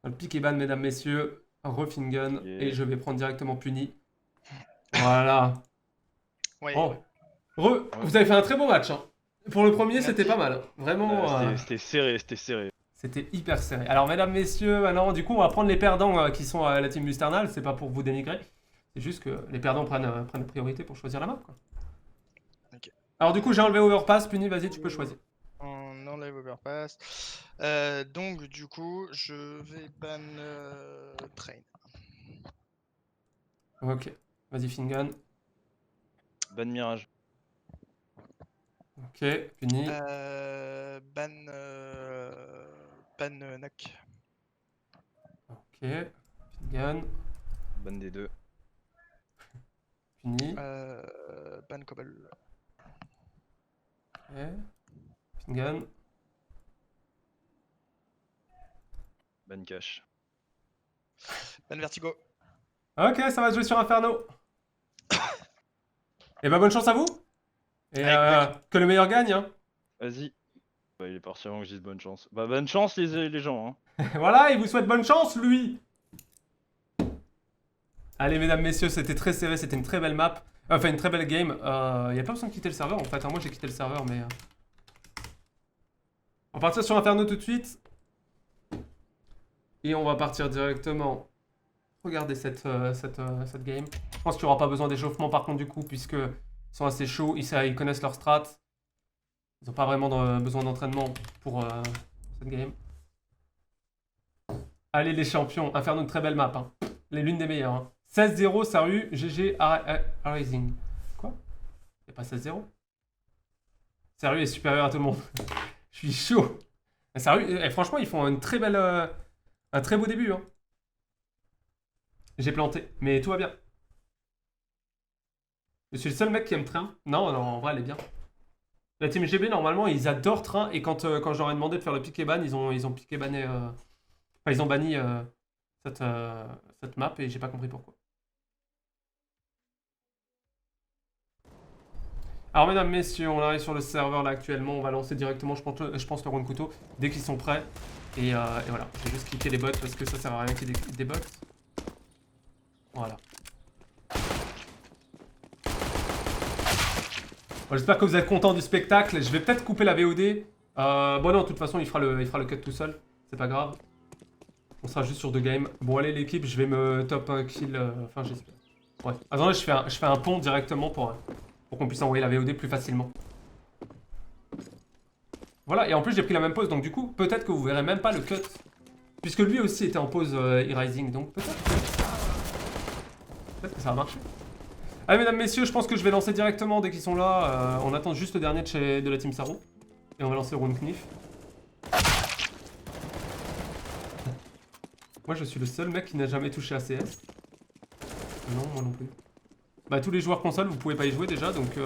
Le pick est ban, mesdames, messieurs. Refingen. Yeah. Et je vais prendre directement Puni. Voilà. Ouais. Oh. Vous avez fait un très bon match. Hein. Pour le premier, Merci. c'était pas mal. Vraiment. C'était serré, c'était serré. C'était hyper serré. Alors, mesdames, messieurs, maintenant, du coup, on va prendre les perdants qui sont à la team Lusternal. C'est pas pour vous dénigrer. C'est juste que les perdants prennent la priorité pour choisir la map. Quoi. Ok. Alors, du coup, j'ai enlevé Overpass. Puni, vas-y, tu peux choisir. On enlève Overpass. Donc, du coup, je vais ban Train. Ok. Vas-y, Fingan. Ban Mirage. Ok. Puni. Ban Nock. Ok. Fingan. Ban des deux. Puni. Ban Cobble. Ok. Fingan. Ban Cash. Ban Vertigo. Ok, ça va se jouer sur Inferno. Et bah bonne chance à vous. Et que le meilleur gagne. Hein. Vas-y. Bah, il est parti avant que je dise bonne chance. Bah bonne chance les gens hein. Voilà, il vous souhaite bonne chance, lui. Allez, mesdames, messieurs, c'était très serré, c'était une très belle map. Enfin, une très belle game. Y a pas besoin de quitter le serveur, en fait. Hein. Moi, j'ai quitté le serveur, mais... On va partir sur Inferno tout de suite. Et on va partir directement. Regardez cette game. Je pense qu'il n'y aura pas besoin d'échauffement, par contre, du coup, puisqu'ils sont assez chauds. Ils connaissent leur strat. Ils n'ont pas vraiment besoin d'entraînement pour cette game. Allez, les champions. Inferno, une très belle map. Hein. L'une des meilleures. Hein. 16-0, Saru, GG, Rising. Quoi? Il n'y a pas 16-0? Saru est supérieur à tout le monde. Je suis chaud. Saru, franchement, ils font une très belle, un très beau début. Hein. J'ai planté, mais tout va bien. Je suis le seul mec qui aime Train. Non, non, en vrai, elle est bien. La team GB, normalement, ils adorent Train. Et quand je leur ai demandé de faire le pick et ban, ils ont piqué banné. Enfin, ils ont banni cette map et j'ai pas compris pourquoi. Alors, mesdames, messieurs, on arrive sur le serveur là actuellement. On va lancer directement, je pense, le round couteau dès qu'ils sont prêts. Et voilà, je vais juste cliquer les bots parce que ça sert à rien qu'il y ait des bots. Voilà. Bon, j'espère que vous êtes contents du spectacle. Je vais peut-être couper la VOD. Bon non, de toute façon, il fera le cut tout seul. C'est pas grave. On sera juste sur 2 games. Bon, allez, l'équipe, je vais me top un kill. Enfin, j'espère. Ouais. Attendez, je fais un pont directement pour qu'on puisse envoyer la VOD plus facilement. Voilà, et en plus, j'ai pris la même pause. Donc, du coup, peut-être que vous verrez même pas le cut. Puisque lui aussi était en pause e-rising. Donc, peut-être que ça va marcher. Allez, mesdames, messieurs, je pense que je vais lancer directement dès qu'ils sont là. On attend juste le dernier de la team Saro. Et on va lancer le round Knif. Moi, je suis le seul mec qui n'a jamais touché à CS. Non, moi non plus. Bah, tous les joueurs console, vous pouvez pas y jouer déjà, donc...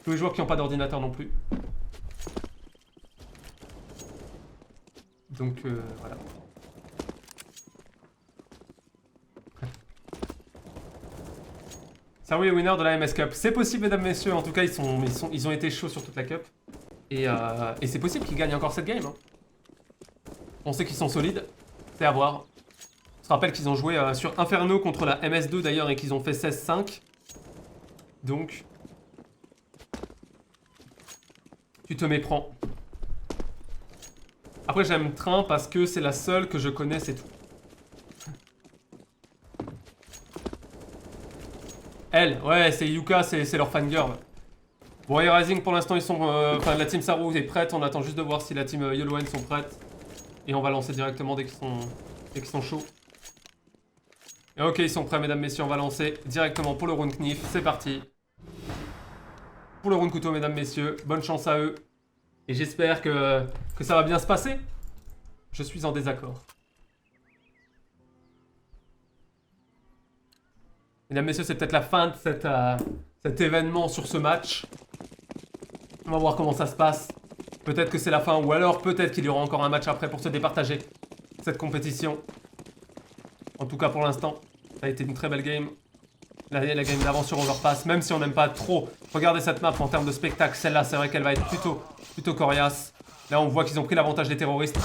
tous les joueurs qui n'ont pas d'ordinateur non plus. Donc, voilà. Saru est winner de la MS Cup. C'est possible, mesdames, messieurs. En tout cas, ils ont été chauds sur toute la Cup. Et c'est possible qu'ils gagnent encore cette game. Hein. On sait qu'ils sont solides. C'est à voir. On se rappelle qu'ils ont joué sur Inferno contre la MS2 d'ailleurs et qu'ils ont fait 16-5. Donc... Tu te méprends. Après, j'aime Train parce que c'est la seule que je connais, c'est tout. Elle, ouais, c'est Yuka, c'est leur fangirl. Bon, et Rising, pour l'instant, ils sont... Enfin, la team Saru est prête. On attend juste de voir si la team YoloN sont prêtes. Et on va lancer directement dès qu'ils sont chauds. Et ok, ils sont prêts, mesdames, messieurs. On va lancer directement pour le round Knif. C'est parti. Pour le round couteau, mesdames, messieurs. Bonne chance à eux. Et j'espère que ça va bien se passer. Je suis en désaccord. Mesdames, messieurs, c'est peut-être la fin de cet événement sur ce match. On va voir comment ça se passe. Peut-être que c'est la fin, ou alors peut-être qu'il y aura encore un match après pour se départager cette compétition. En tout cas, pour l'instant, ça a été une très belle game. La game d'avant sur Overpass, même si on n'aime pas trop. Regardez cette map en termes de spectacle. Celle-là, c'est vrai qu'elle va être plutôt coriace. Là, on voit qu'ils ont pris l'avantage des terroristes.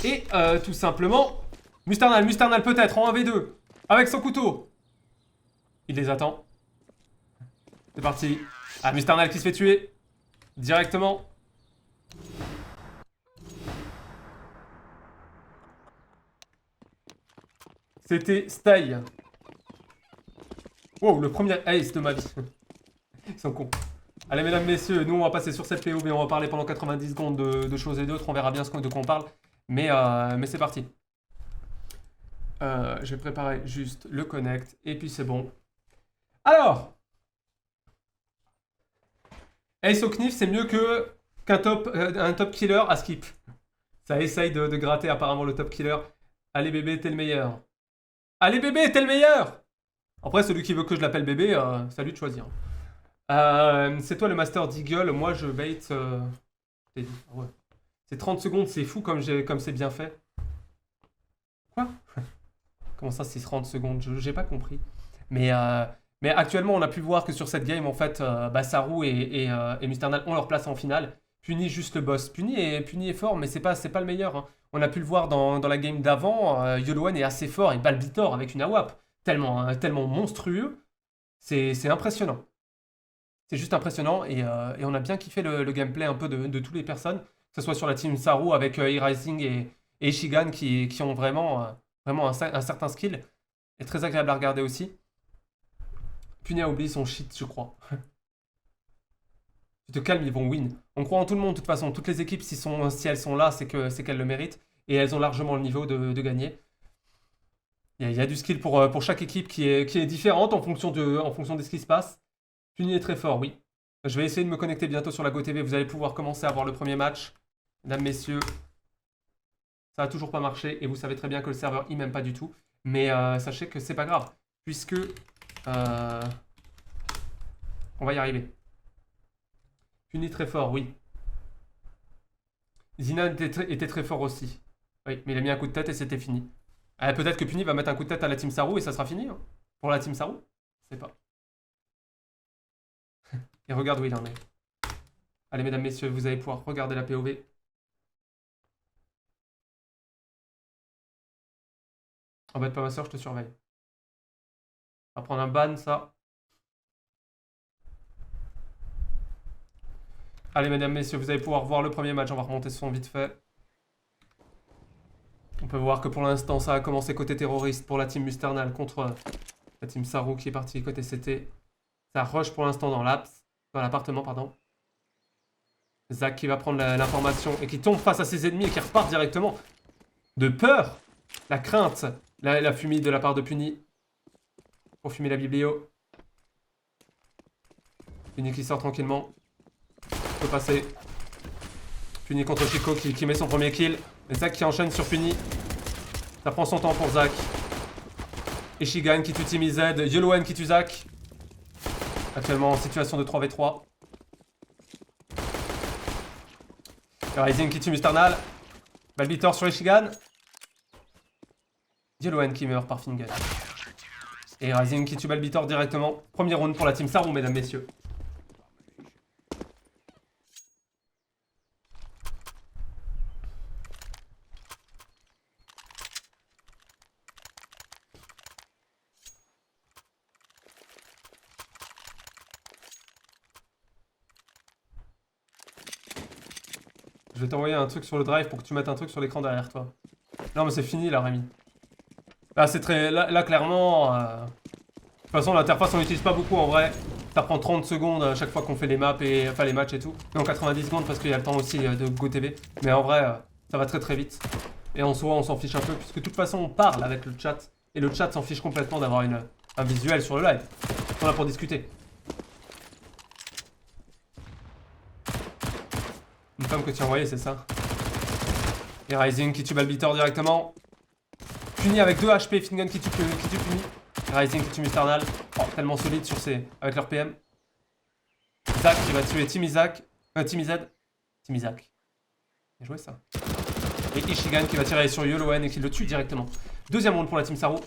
Et tout simplement, Musternal peut-être en 1v2. Avec son couteau. Il les attend. C'est parti. Ah, Musternal qui se fait tuer. Directement. C'était Style. Wow, le premier ace de ma vie. Ils sont cons. Allez, mesdames, messieurs, nous on va passer sur cette POV, on va parler pendant 90 secondes de choses et d'autres, on verra bien de quoi on parle. Mais c'est parti. Je vais préparer juste le connect, et puis c'est bon. Alors Ace au knif, c'est mieux qu'un top killer à skip. Ça essaye de gratter apparemment le top killer. Allez bébé, t'es le meilleur. Allez bébé, t'es le meilleur. Après, celui qui veut que je l'appelle bébé, c'est à lui de choisir. C'est toi le master d'Eagle, moi je bait... ouais. C'est 30 secondes, c'est fou comme c'est bien fait. Quoi? Comment ça c'est 30 secondes? J'ai pas compris. Mais actuellement on a pu voir que sur cette game en fait Saru et Musternal ont leur place en finale. Puni juste le boss. Puni est fort mais c'est pas le meilleur. Hein. On a pu le voir dans la game d'avant, YoloOne est assez fort et Balbitor avec une AWP. Tellement monstrueux. C'est impressionnant. C'est juste impressionnant et on a bien kiffé le gameplay un peu de toutes les personnes. Que ce soit sur la team Saru avec E-Rising et Ishigan qui ont vraiment un certain skill. Et très agréable à regarder aussi. Puni a oublié son shit, je crois. Tu te calmes, ils vont win. On croit en tout le monde, de toute façon. Toutes les équipes, si elles sont là, c'est qu'elles le méritent. Et elles ont largement le niveau de gagner. Il y a du skill pour chaque équipe qui est différente en fonction de ce qui se passe. Puni est très fort, oui. Je vais essayer de me connecter bientôt sur la GoTV. Vous allez pouvoir commencer à voir le premier match. Mesdames, messieurs, ça n'a toujours pas marché. Et vous savez très bien que le serveur, il m'aime pas du tout. Mais sachez que c'est pas grave. Puisque on va y arriver. Puni très fort, oui. Zina était très fort aussi. Oui, mais il a mis un coup de tête et c'était fini. Peut-être que Puni va mettre un coup de tête à la team Saru et ça sera fini. Hein. Pour la team Saru. Je sais pas. Et regarde où il en est. Allez, mesdames, messieurs, vous allez pouvoir regarder la POV. Embête pas ma soeur, je te surveille. On va prendre un ban, ça. Allez, mesdames, messieurs, vous allez pouvoir voir le premier match. On va remonter ce son vite fait. On peut voir que pour l'instant, ça a commencé côté terroriste pour la team Musternal contre la team Saru qui est partie côté CT. Ça rush pour l'instant dans l'appartement, pardon. Zach qui va prendre l'information et qui tombe face à ses ennemis et qui repart directement. De peur, la crainte, la fumée de la part de Puni. Pour fumer la biblio. Puni qui sort tranquillement. Peut passer. Puni contre Chico qui met son premier kill. Et Zach qui enchaîne sur Puni. Ça prend son temps pour Zach. Ishigan qui tue Timmy Z. YoloOne qui tue Zach. Actuellement en situation de 3v3. Rising qui tue Musternal. Balbitor sur Ishigan. YoloOne qui meurt par Fingal. Et Rising qui tue Balbitor directement. Premier round pour la team Saru, mesdames, messieurs. Je vais t'envoyer un truc sur le drive pour que tu mettes un truc sur l'écran derrière toi. Non mais c'est fini là, Rémi. Là c'est très... Là clairement... De toute façon l'interface on l'utilise pas beaucoup en vrai. Ça prend 30 secondes à chaque fois qu'on fait les maps et... Enfin les matchs et tout. Non 90 secondes parce qu'il y a le temps aussi de GoTV. Mais en vrai ça va très vite. Et en soi on s'en fiche un peu puisque de toute façon on parle avec le chat. Et le chat s'en fiche complètement d'avoir un visuel sur le live. On est là pour discuter. Une femme que tu as envoyée, c'est ça. Et Rising qui tue Balbitor directement. Puni avec 2 HP, Fingun qui tue Puni. Rising qui tue Musternal. Oh, tellement solide sur avec leur PM. Zach qui va tuer Timmy Z. Timmy Zach. Bien joué ça. Et Ishigan qui va tirer sur YoloOne et qui le tue directement. Deuxième round pour la team Saru.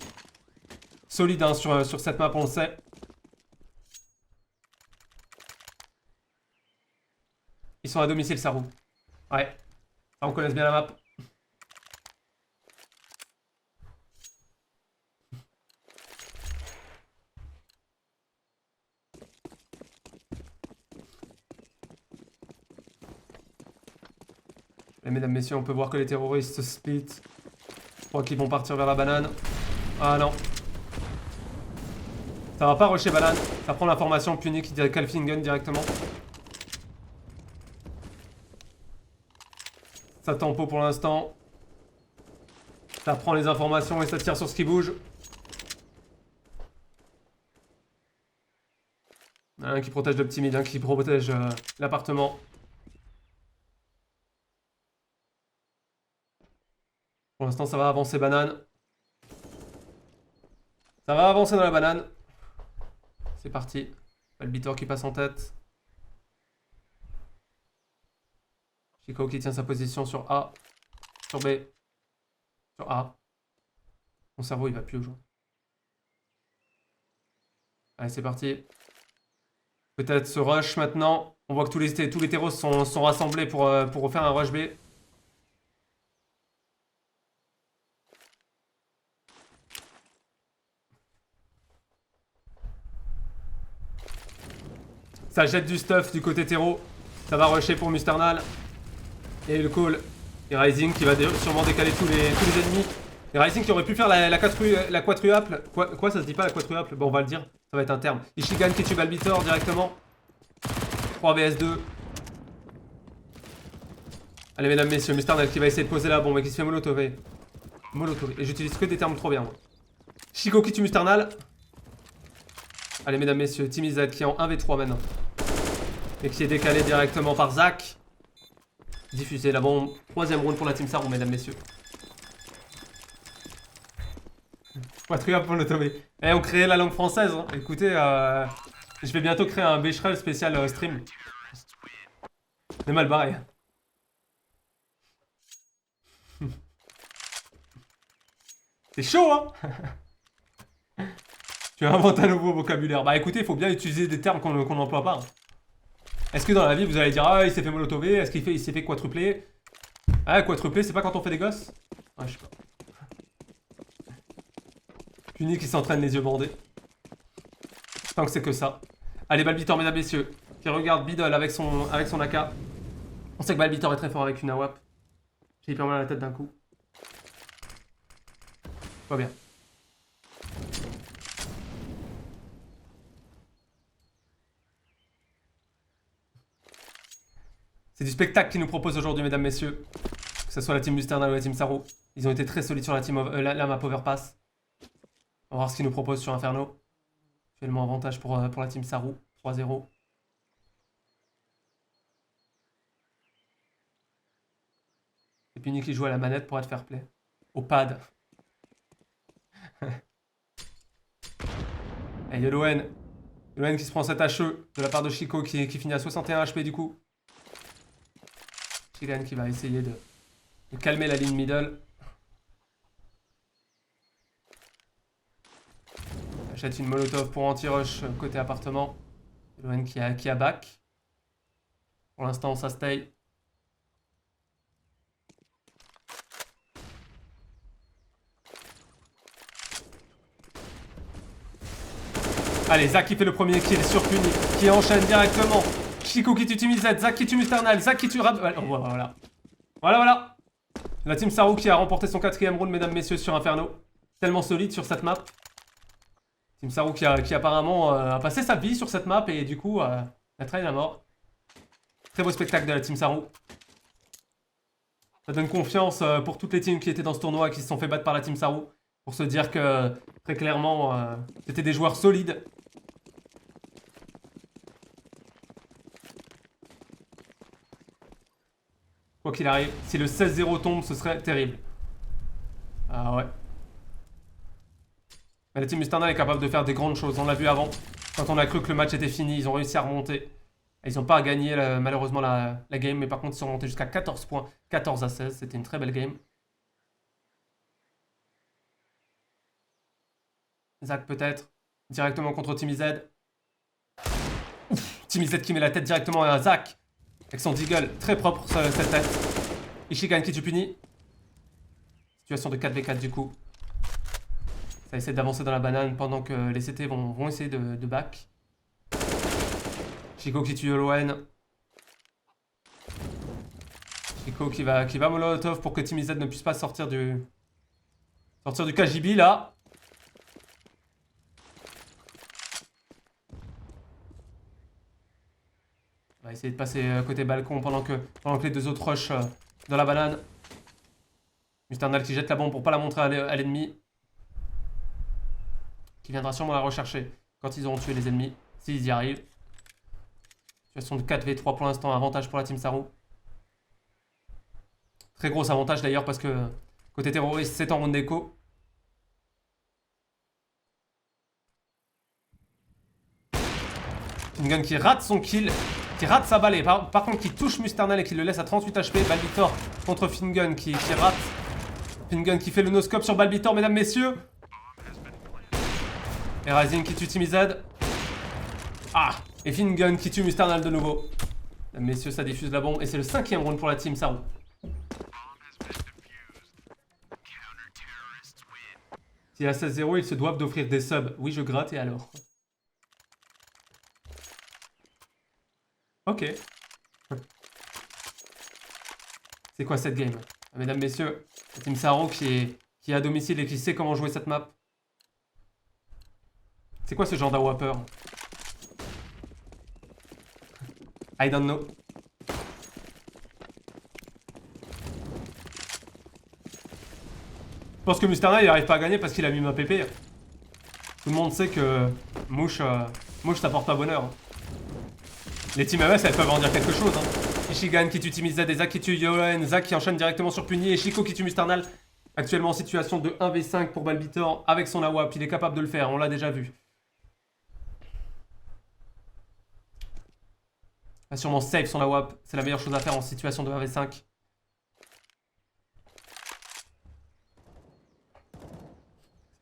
Solide hein, sur cette map, on le sait. Ils sont à domicile, Saru. Ouais. Ça, on connaît bien la map. Et mesdames, messieurs, on peut voir que les terroristes se split. Je crois qu'ils vont partir vers la banane. Ah non. Ça va pas rusher banane. Ça prend l'information, Puni qui dirait Kalfingen directement. Ça tempo pour l'instant. Ça prend les informations et ça tire sur ce qui bouge. Un qui protège le petit mid, un qui protège l'appartement. Pour l'instant, ça va avancer banane. Ça va avancer dans la banane. C'est parti. Balbitor qui passe en tête. Chico qui tient sa position sur A. Sur B. Sur A. Mon cerveau, il va plus aujourd'hui. Allez, c'est parti. Peut-être ce rush maintenant. On voit que tous les terros sont rassemblés pour refaire un rush B. Ça jette du stuff du côté terreau. Ça va rusher pour Musternal. Et le call. Et Rising qui va sûrement décaler tous les ennemis. Et Rising qui aurait pu faire la quadruple. Quoi, ça se dit pas la quadruple? Bon, on va le dire. Ça va être un terme. Ishigan qui tue Balbitor directement. 3 vs 2. Allez, mesdames, messieurs, Musternal qui va essayer de poser la bombe et qui se fait molotové. Molotové. Et j'utilise que des termes trop bien, moi. Chico qui tue Musternal. Allez, mesdames, messieurs, Timizad qui est en 1v3 maintenant. Et qui est décalé directement par Zach. Diffuser la bombe. 3ème round pour la Team Sarou, mesdames, messieurs. Quatrième pour l'automé. Eh, on crée la langue française. Hein. Écoutez, je vais bientôt créer un Becherel spécial stream. C'est mal barré. C'est chaud, hein. Tu inventes un nouveau vocabulaire. Bah écoutez, il faut bien utiliser des termes qu'on n'emploie pas. Hein. Est-ce que dans la vie, vous allez dire, ah, il s'est fait molotové, est-ce qu'il s'est fait quadruplé? Ah, quadruplé, c'est pas quand on fait des gosses? Ah, je sais pas. Puni qui s'entraîne les yeux bandés. Tant que c'est que ça. Allez, Balbitor, mesdames, messieurs, qui regarde Biddle avec son AK. On sait que Balbitor est très fort avec une AWAP. J'ai hyper mal à la tête d'un coup. Pas bien. C'est du spectacle qu'ils nous proposent aujourd'hui, mesdames, messieurs. Que ce soit la team Musternal ou la team Sarou. Ils ont été très solides sur la map Overpass. On va voir ce qu'ils nous proposent sur Inferno. Actuellement avantage pour la team Sarou. 3-0. Et Puni qui joue à la manette pour être fair play. Au pad. Et Yoloen. Yoloen qui se prend cet HE de la part de Chico qui finit à 61 HP du coup. Chigan qui va essayer de calmer la ligne middle. Achète une molotov pour anti-rush côté appartement. Yoloen qui a back. Pour l'instant ça stay. Allez, Zach qui fait le premier kill sur Puni, qui enchaîne directement. Chico qui tue Timizad, Zach qui tue Musternal, Zach qui tue Voilà. Voilà. La team Sarou qui a remporté son 4ème round, mesdames, messieurs, sur Inferno. Tellement solide sur cette map. Team Sarou qui apparemment a passé sa vie sur cette map et du coup la traîne à mort. Très beau spectacle de la team Sarou. Ça donne confiance pour toutes les teams qui étaient dans ce tournoi et qui se sont fait battre par la team Sarou. Pour se dire que très clairement c'était des joueurs solides. Quoi qu'il arrive, si le 16-0 tombe, ce serait terrible. Ah ouais. Mais la team Musternal est capable de faire des grandes choses. On l'a vu avant. Quand on a cru que le match était fini, ils ont réussi à remonter. Ils n'ont pas gagné malheureusement la game, mais par contre ils sont remontés jusqu'à 14 points. 14-16, c'était une très belle game. Zach peut-être. Directement contre Timizad. Timizad qui met la tête directement à Zach. Avec son deagle très propre cette tête. Ishigan qui tue Puni. Situation de 4v4 du coup. Ça essaie d'avancer dans la banane pendant que les CT vont essayer de back. Chico qui tue Yoloen. Chico qui va molotov pour que Team IZ ne puisse pas sortir du KGB là. On va essayer de passer côté balcon pendant que les deux autres rushent dans la banane. Musternal qui jette la bombe pour pas la montrer à l'ennemi. Qui viendra sûrement la rechercher quand ils auront tué les ennemis, s'ils y arrivent. Situation de 4v3 pour l'instant, avantage pour la Team Saru. Très gros avantage d'ailleurs parce que côté terroriste c'est en round d'écho. Une gun qui rate son kill, qui rate sa balle et par contre qui touche Musternal et qui le laisse à 38 HP. Balbitor contre Fingun qui rate. Fingun qui fait le no-scope sur Balbitor, mesdames, messieurs. Et Rising qui tue Team IZ. Ah! Et Fingun qui tue Musternal de nouveau. Mesdames, messieurs, ça diffuse la bombe et c'est le 5e round pour la Team Saru. Si à 16-0, ils se doivent d'offrir des subs. Oui, je gratte et alors? Ok. C'est quoi cette game? Mesdames, messieurs, la Team Saru qui est à domicile et qui sait comment jouer cette map. C'est quoi ce genre d'AWAPer? I don't know. Je pense que Musternal il arrive pas à gagner parce qu'il a mis ma PP. Tout le monde sait que Mouche ça porte pas bonheur. Les teams MS elles peuvent en dire quelque chose. Ishigan qui tue Team IZ, et Zach qui tue Yolen, Zach qui enchaîne directement sur Puni et Chico qui tue Musternal. Actuellement en situation de 1v5 pour Balbitor avec son AWAP, il est capable de le faire, on l'a déjà vu. Il va sûrement save son AWAP, c'est la meilleure chose à faire en situation de 1v5.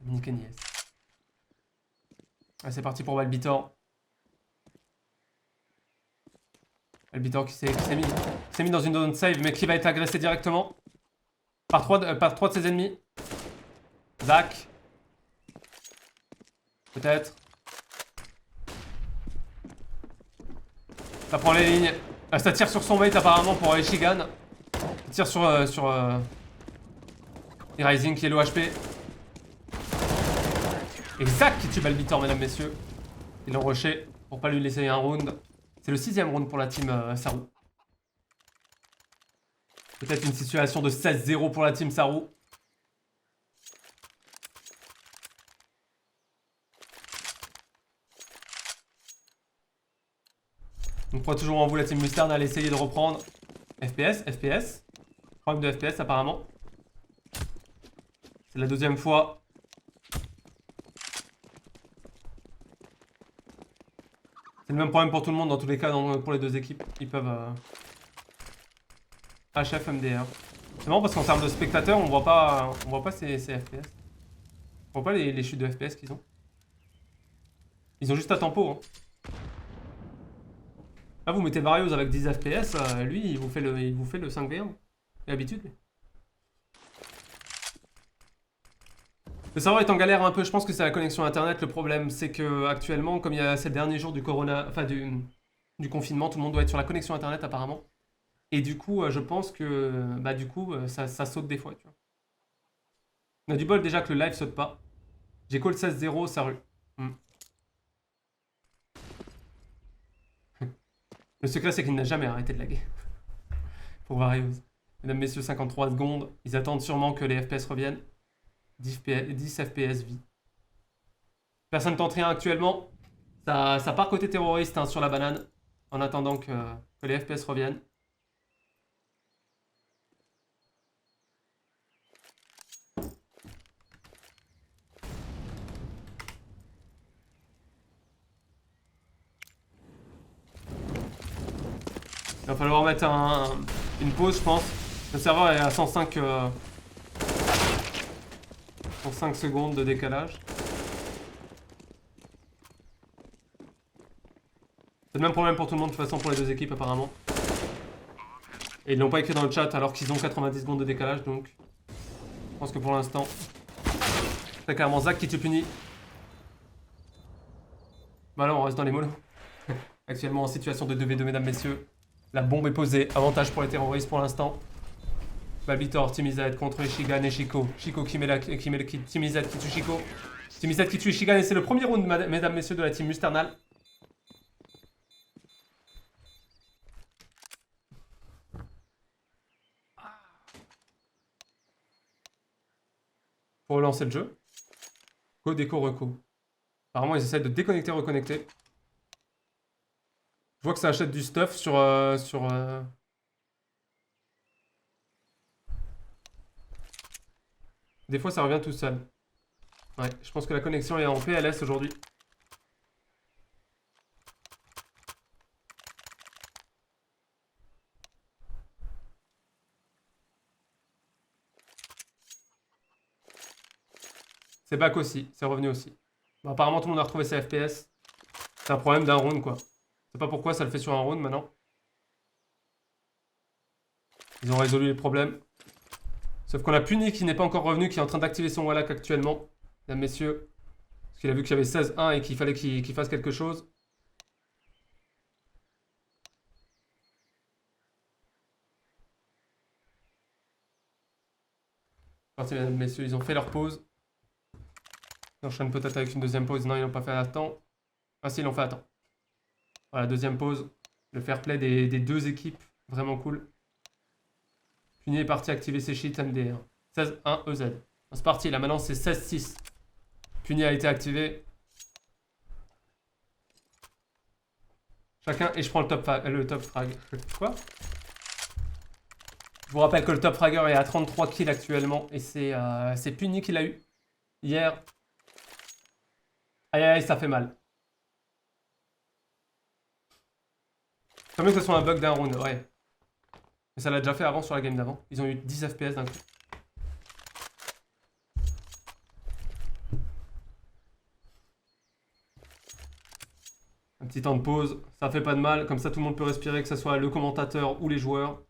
Nick Nies. C'est parti pour Balbitor. Balbitor qui s'est mis dans une zone save mais qui va être agressé directement par 3 de ses ennemis. Zach. Peut-être. Ça prend les lignes. Ça tire sur son mate apparemment pour Ishigan. Ça tire sur et Rising qui est low HP. Et Zach qui tue Balbitor, mesdames, messieurs. Ils l'ont rushé pour pas lui laisser un round. C'est le 6e round pour la Team Saru. Peut-être une situation de 16-0 pour la Team Saru. On croit toujours en vous la Team Musternal, essayer de reprendre. FPS. Problème de FPS apparemment. C'est la 2e fois. C'est le même problème pour tout le monde dans tous les cas pour les deux équipes. Ils peuvent... HF, MDR. C'est marrant parce qu'en termes de spectateurs, on voit pas ces FPS. On voit pas les chutes de FPS qu'ils ont. Ils ont juste à tempo. Hein. Là, vous mettez Varios avec 10 FPS, lui, il vous fait le 5v1. C'est l'habitude. Le serveur est en galère un peu, je pense que c'est la connexion internet. Le problème, c'est que actuellement, comme il y a ces derniers jours du corona, enfin du confinement, tout le monde doit être sur la connexion internet apparemment. Et du coup, je pense que ça saute des fois. Tu vois. On a du bol déjà que le live saute pas. J'ai call 16-0, ça rue. Le secret, c'est qu'il n'a jamais arrêté de laguer. Pour Varios. Mesdames, messieurs, 53 secondes. Ils attendent sûrement que les FPS reviennent. 10 FPS vie. Personne tente rien actuellement. Ça part côté terroriste sur la banane. En attendant que les FPS reviennent. Il va falloir mettre une pause, je pense. Le serveur est à 105 secondes de décalage. C'est le même problème pour tout le monde, de toute façon, pour les deux équipes, apparemment. Et ils l'ont pas écrit dans le chat alors qu'ils ont 90 secondes de décalage, donc... Je pense que pour l'instant... C'est clairement Zach qui te punit. Bah là, on reste dans les molos. Actuellement en situation de 2v2, mesdames, messieurs. La bombe est posée. Avantage pour les terroristes pour l'instant. Balbitor, Timizad contre Ishigan et Chico. Chico qui met le kit. Timizad qui tue Chico. Timizad qui tue Ishigan et c'est le premier round, mesdames, messieurs, de la team Musternal. Pour relancer le jeu. Go, déco, reco. Apparemment, ils essaient de déconnecter, reconnecter. Je vois que ça achète du stuff sur... Des fois, ça revient tout seul. Ouais, je pense que la connexion est en PLS aujourd'hui. C'est back aussi, c'est revenu aussi. Bon, apparemment, tout le monde a retrouvé ses FPS. C'est un problème d'un round, quoi. Je sais pas pourquoi ça le fait sur un round maintenant. Ils ont résolu les problèmes. Sauf qu'on a Puni qui n'est pas encore revenu, qui est en train d'activer son Wallach actuellement. Mesdames, messieurs. Parce qu'il a vu qu'il y avait 16-1 et qu'il fallait qu'il fasse quelque chose. Parti, mesdames, messieurs, ils ont fait leur pause. Ils enchaînent peut-être avec une deuxième pause. Non, ils n'ont pas fait à temps. Ah si, ils l'ont fait à temps. Voilà, deuxième pause. Le fair play des deux équipes. Vraiment cool. Puni est parti activer ses cheats MDR. 16-1 EZ. C'est parti, là maintenant c'est 16-6. Puni a été activé. Chacun, et je prends le top frag. Quoi? Je vous rappelle que le top fragger est à 33 kills actuellement. Et c'est Puni qui l'a eu hier. Aïe aïe, ça fait mal. Tant mieux que ce soit un bug d'un round, ouais. Mais ça l'a déjà fait avant sur la game d'avant. Ils ont eu 10 FPS d'un coup. Un petit temps de pause, ça fait pas de mal. Comme ça, tout le monde peut respirer, que ce soit le commentateur ou les joueurs.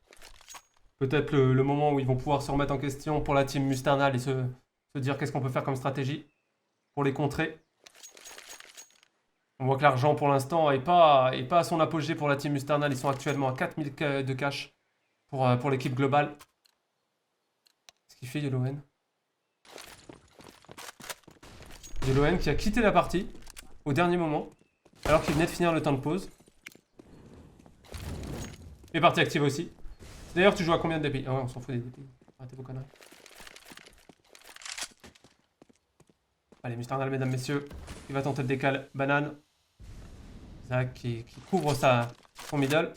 Peut-être le moment où ils vont pouvoir se remettre en question pour la team Musternal et se dire qu'est-ce qu'on peut faire comme stratégie pour les contrer. On voit que l'argent pour l'instant n'est pas à son apogée pour la team Musternal. Ils sont actuellement à 4000 de cash pour l'équipe globale. Qu'est-ce qu'il fait YellowN? YellowN qui a quitté la partie au dernier moment, alors qu'il venait de finir le temps de pause. Et partie active aussi. D'ailleurs, tu joues à combien de DPI? Ah ouais, on s'en fout des DPI. Arrêtez vos conneries. Allez, Musternal, mesdames, messieurs. Il va tenter le décal. Banane. Zach qui couvre son middle.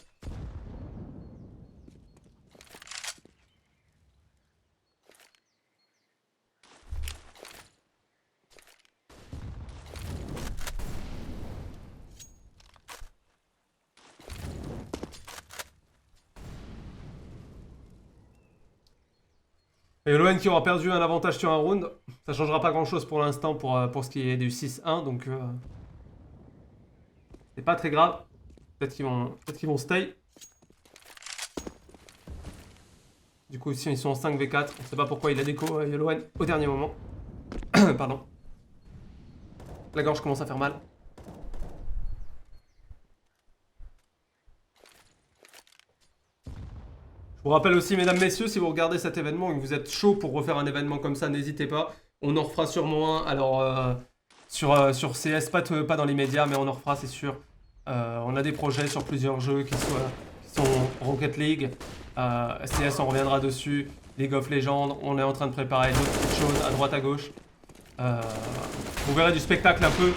Et YellowN qui aura perdu un avantage sur un round. Ça changera pas grand chose pour l'instant pour ce qui est du 6-1. Donc c'est pas très grave. Peut-être qu'ils vont stay. Du coup ici ils sont en 5v4. On sait pas pourquoi il a déco YellowN au dernier moment. Pardon. La gorge commence à faire mal. Je vous rappelle aussi, mesdames, messieurs, si vous regardez cet événement et que vous êtes chaud pour refaire un événement comme ça, n'hésitez pas. On en refera sûrement un. Alors, sur CS, pas dans l'immédiat, mais on en refera, c'est sûr. On a des projets sur plusieurs jeux qui sont Rocket League. CS, on reviendra dessus. League of Legends, on est en train de préparer d'autres petites choses à droite, à gauche. Vous verrez du spectacle un peu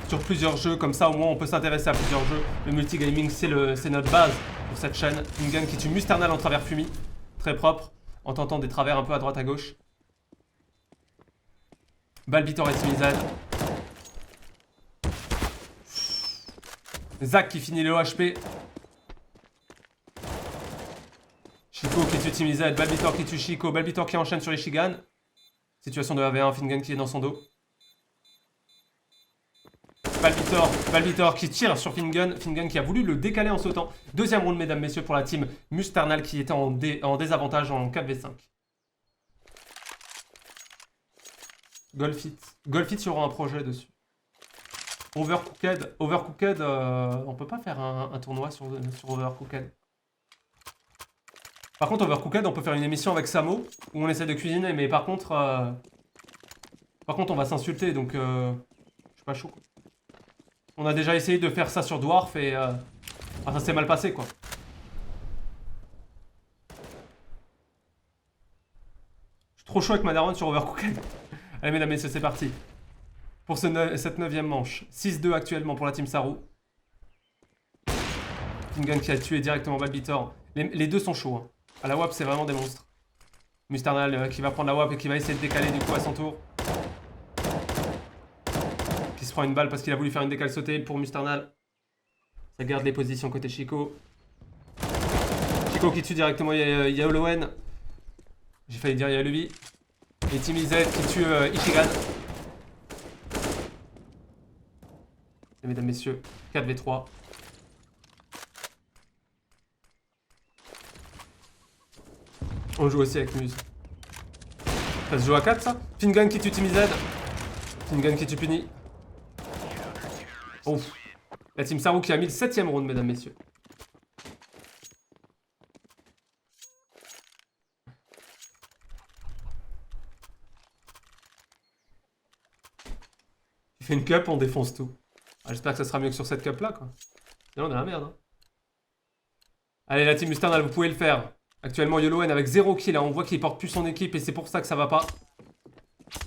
sur plusieurs jeux, comme ça au moins on peut s'intéresser à plusieurs jeux. Le multigaming c'est notre base pour cette chaîne. Une gun qui tue Musternal en travers fumi, très propre, en tentant des travers un peu à droite à gauche. Balbitor et Timizad. Zach qui finit le OHP. Chico qui tue Timizad, Balbitor qui tue Chico, Balbitor qui enchaîne sur Ishigan. Situation de AV1, Finnegan qui est dans son dos. Balbitor qui tire sur Finnegan. Finnegan qui a voulu le décaler en sautant. Deuxième round, mesdames, messieurs, pour la team Musternal qui était en désavantage en 4v5. Golfit. Golfit, il y aura un projet dessus. Overcooked, on peut pas faire un tournoi sur Overcooked. Par contre, Overcooked, on peut faire une émission avec Samo où on essaie de cuisiner, mais par contre, on va s'insulter, donc je suis pas chaud. Quoi. On a déjà essayé de faire ça sur Dwarf et ça s'est mal passé quoi. Je suis trop chaud avec ma daronne sur Overcooked. Allez mesdames et messieurs, c'est parti. Pour cette 9ème manche. 6-2 actuellement pour la team Saru. Fingun qui a tué directement Balbitor. Les deux sont chauds. Hein. À la WAP, c'est vraiment des monstres. Musternal qui va prendre la WAP et qui va essayer de décaler du coup à son tour. Qui se prend une balle parce qu'il a voulu faire une décale sautée pour Musternal. Ça garde les positions côté Chico. Chico qui tue directement Yolowen. J'ai failli dire Yalubi. Et Team Z qui tue Ichigan. Et mesdames, messieurs, 4v3. On joue aussi avec Muse. Ça se joue à 4 ça? Fingun qui tue Team Z. Fingun qui tue Puni. Ouf. La team Saru qui a mis le 7ème round, mesdames, messieurs. Il fait une cup, on défonce tout. Ah, j'espère que ça sera mieux que sur cette cup là quoi. Sinon on est dans la merde. Hein. Allez la team Musternal, vous pouvez le faire. Actuellement Yolowen avec 0 kill, hein. On voit qu'il porte plus son équipe et c'est pour ça que ça va pas.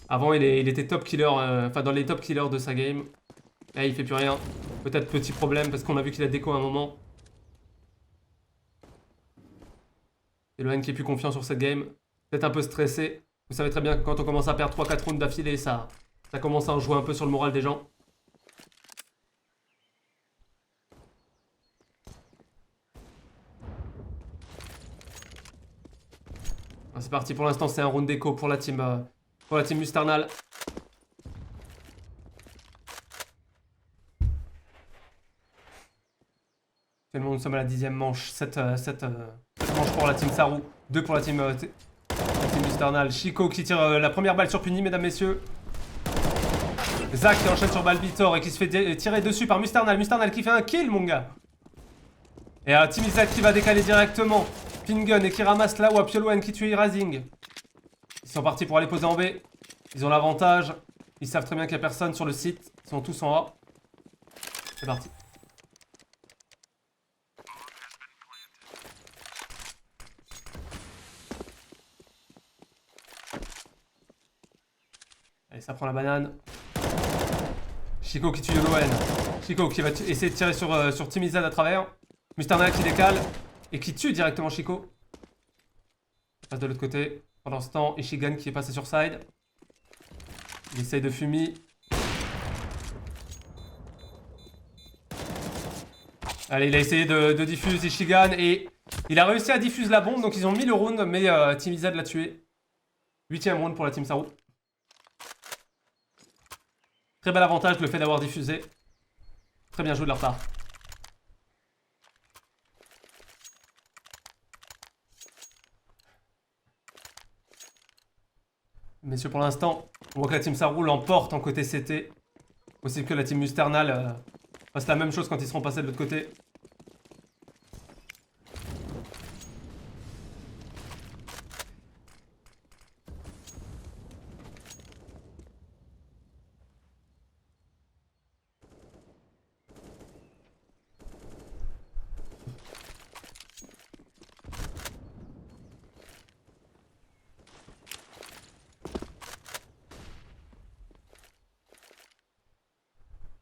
Avant il était top killer, enfin dans les top killers de sa game. Là il fait plus rien. Peut-être petit problème parce qu'on a vu qu'il a déco à un moment. Yolowen qui est plus confiant sur cette game. Peut-être un peu stressé. Vous savez très bien que quand on commence à perdre 3-4 rounds d'affilée, ça commence à en jouer un peu sur le moral des gens. C'est parti, pour l'instant c'est un round d'écho pour la team Musternal. Actuellement nous sommes à la 10ème manche, 7 manches pour la team Saru, 2 pour la team Musternal. Chico qui tire la première balle sur Puni, mesdames, messieurs. Zach qui enchaîne sur Balbitor et qui se fait tirer dessus par Musternal. Musternal qui fait un kill mon gars. Et Team Isaac qui va décaler directement. Fingun et qui ramasse là où Yolowen qui tue Rising. Ils sont partis pour aller poser en B. Ils ont l'avantage. Ils savent très bien qu'il n'y a personne sur le site. Ils sont tous en A. C'est parti. Allez, ça prend la banane. Chico qui tue Yolowen. Chico qui va essayer de tirer sur Team Isaac à travers. Musternal qui décale. Et qui tue directement Chico. Il passe de l'autre côté. Pendant ce temps, Ichigan qui est passé sur side. Il essaye de fumer. Allez, il a essayé de diffuse Ichigan et il a réussi à diffuser la bombe. Donc ils ont mis le round, mais Team Izad l'a tué. 8ème round pour la Team Saru. Très bel avantage le fait d'avoir diffusé. Très bien joué de leur part. Messieurs, pour l'instant, on voit que la Team Saru l'emporte en côté CT. Aussi que la Team Musternal fasse la même chose quand ils seront passés de l'autre côté.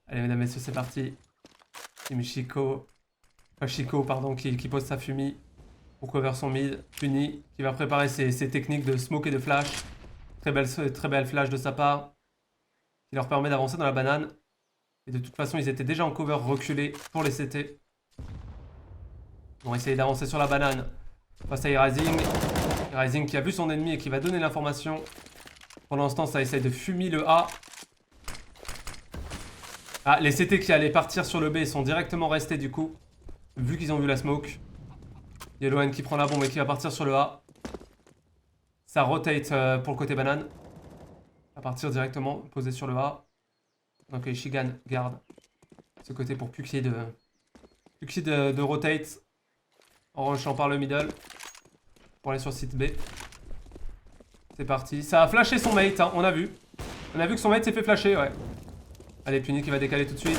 Allez, mesdames, messieurs, c'est parti. Team Chico. Enfin, Chico, pardon, qui pose sa fumée pour cover son mid. Puni, qui va préparer ses techniques de smoke et de flash. Très belle flash de sa part. Qui leur permet d'avancer dans la banane. Et de toute façon, ils étaient déjà en cover reculé pour les CT. Ils vont essayer d'avancer sur la banane. Face à Rising. Rising qui a vu son ennemi et qui va donner l'information. Pendant ce temps, ça essaye de fumer le A. Ah, les CT qui allaient partir sur le B sont directement restés du coup. Vu qu'ils ont vu la smoke. Yolowen qui prend la bombe et qui va partir sur le A. Ça rotate pour le côté banane. À partir directement, posé sur le A. Donc Ichigan garde ce côté pour Puki de rotate. En rushant par le middle. pour aller sur site B. C'est parti. Ça a flashé son mate, hein, on a vu. On a vu que son mate s'est fait flasher, ouais. Allez, Puni qui va décaler tout de suite.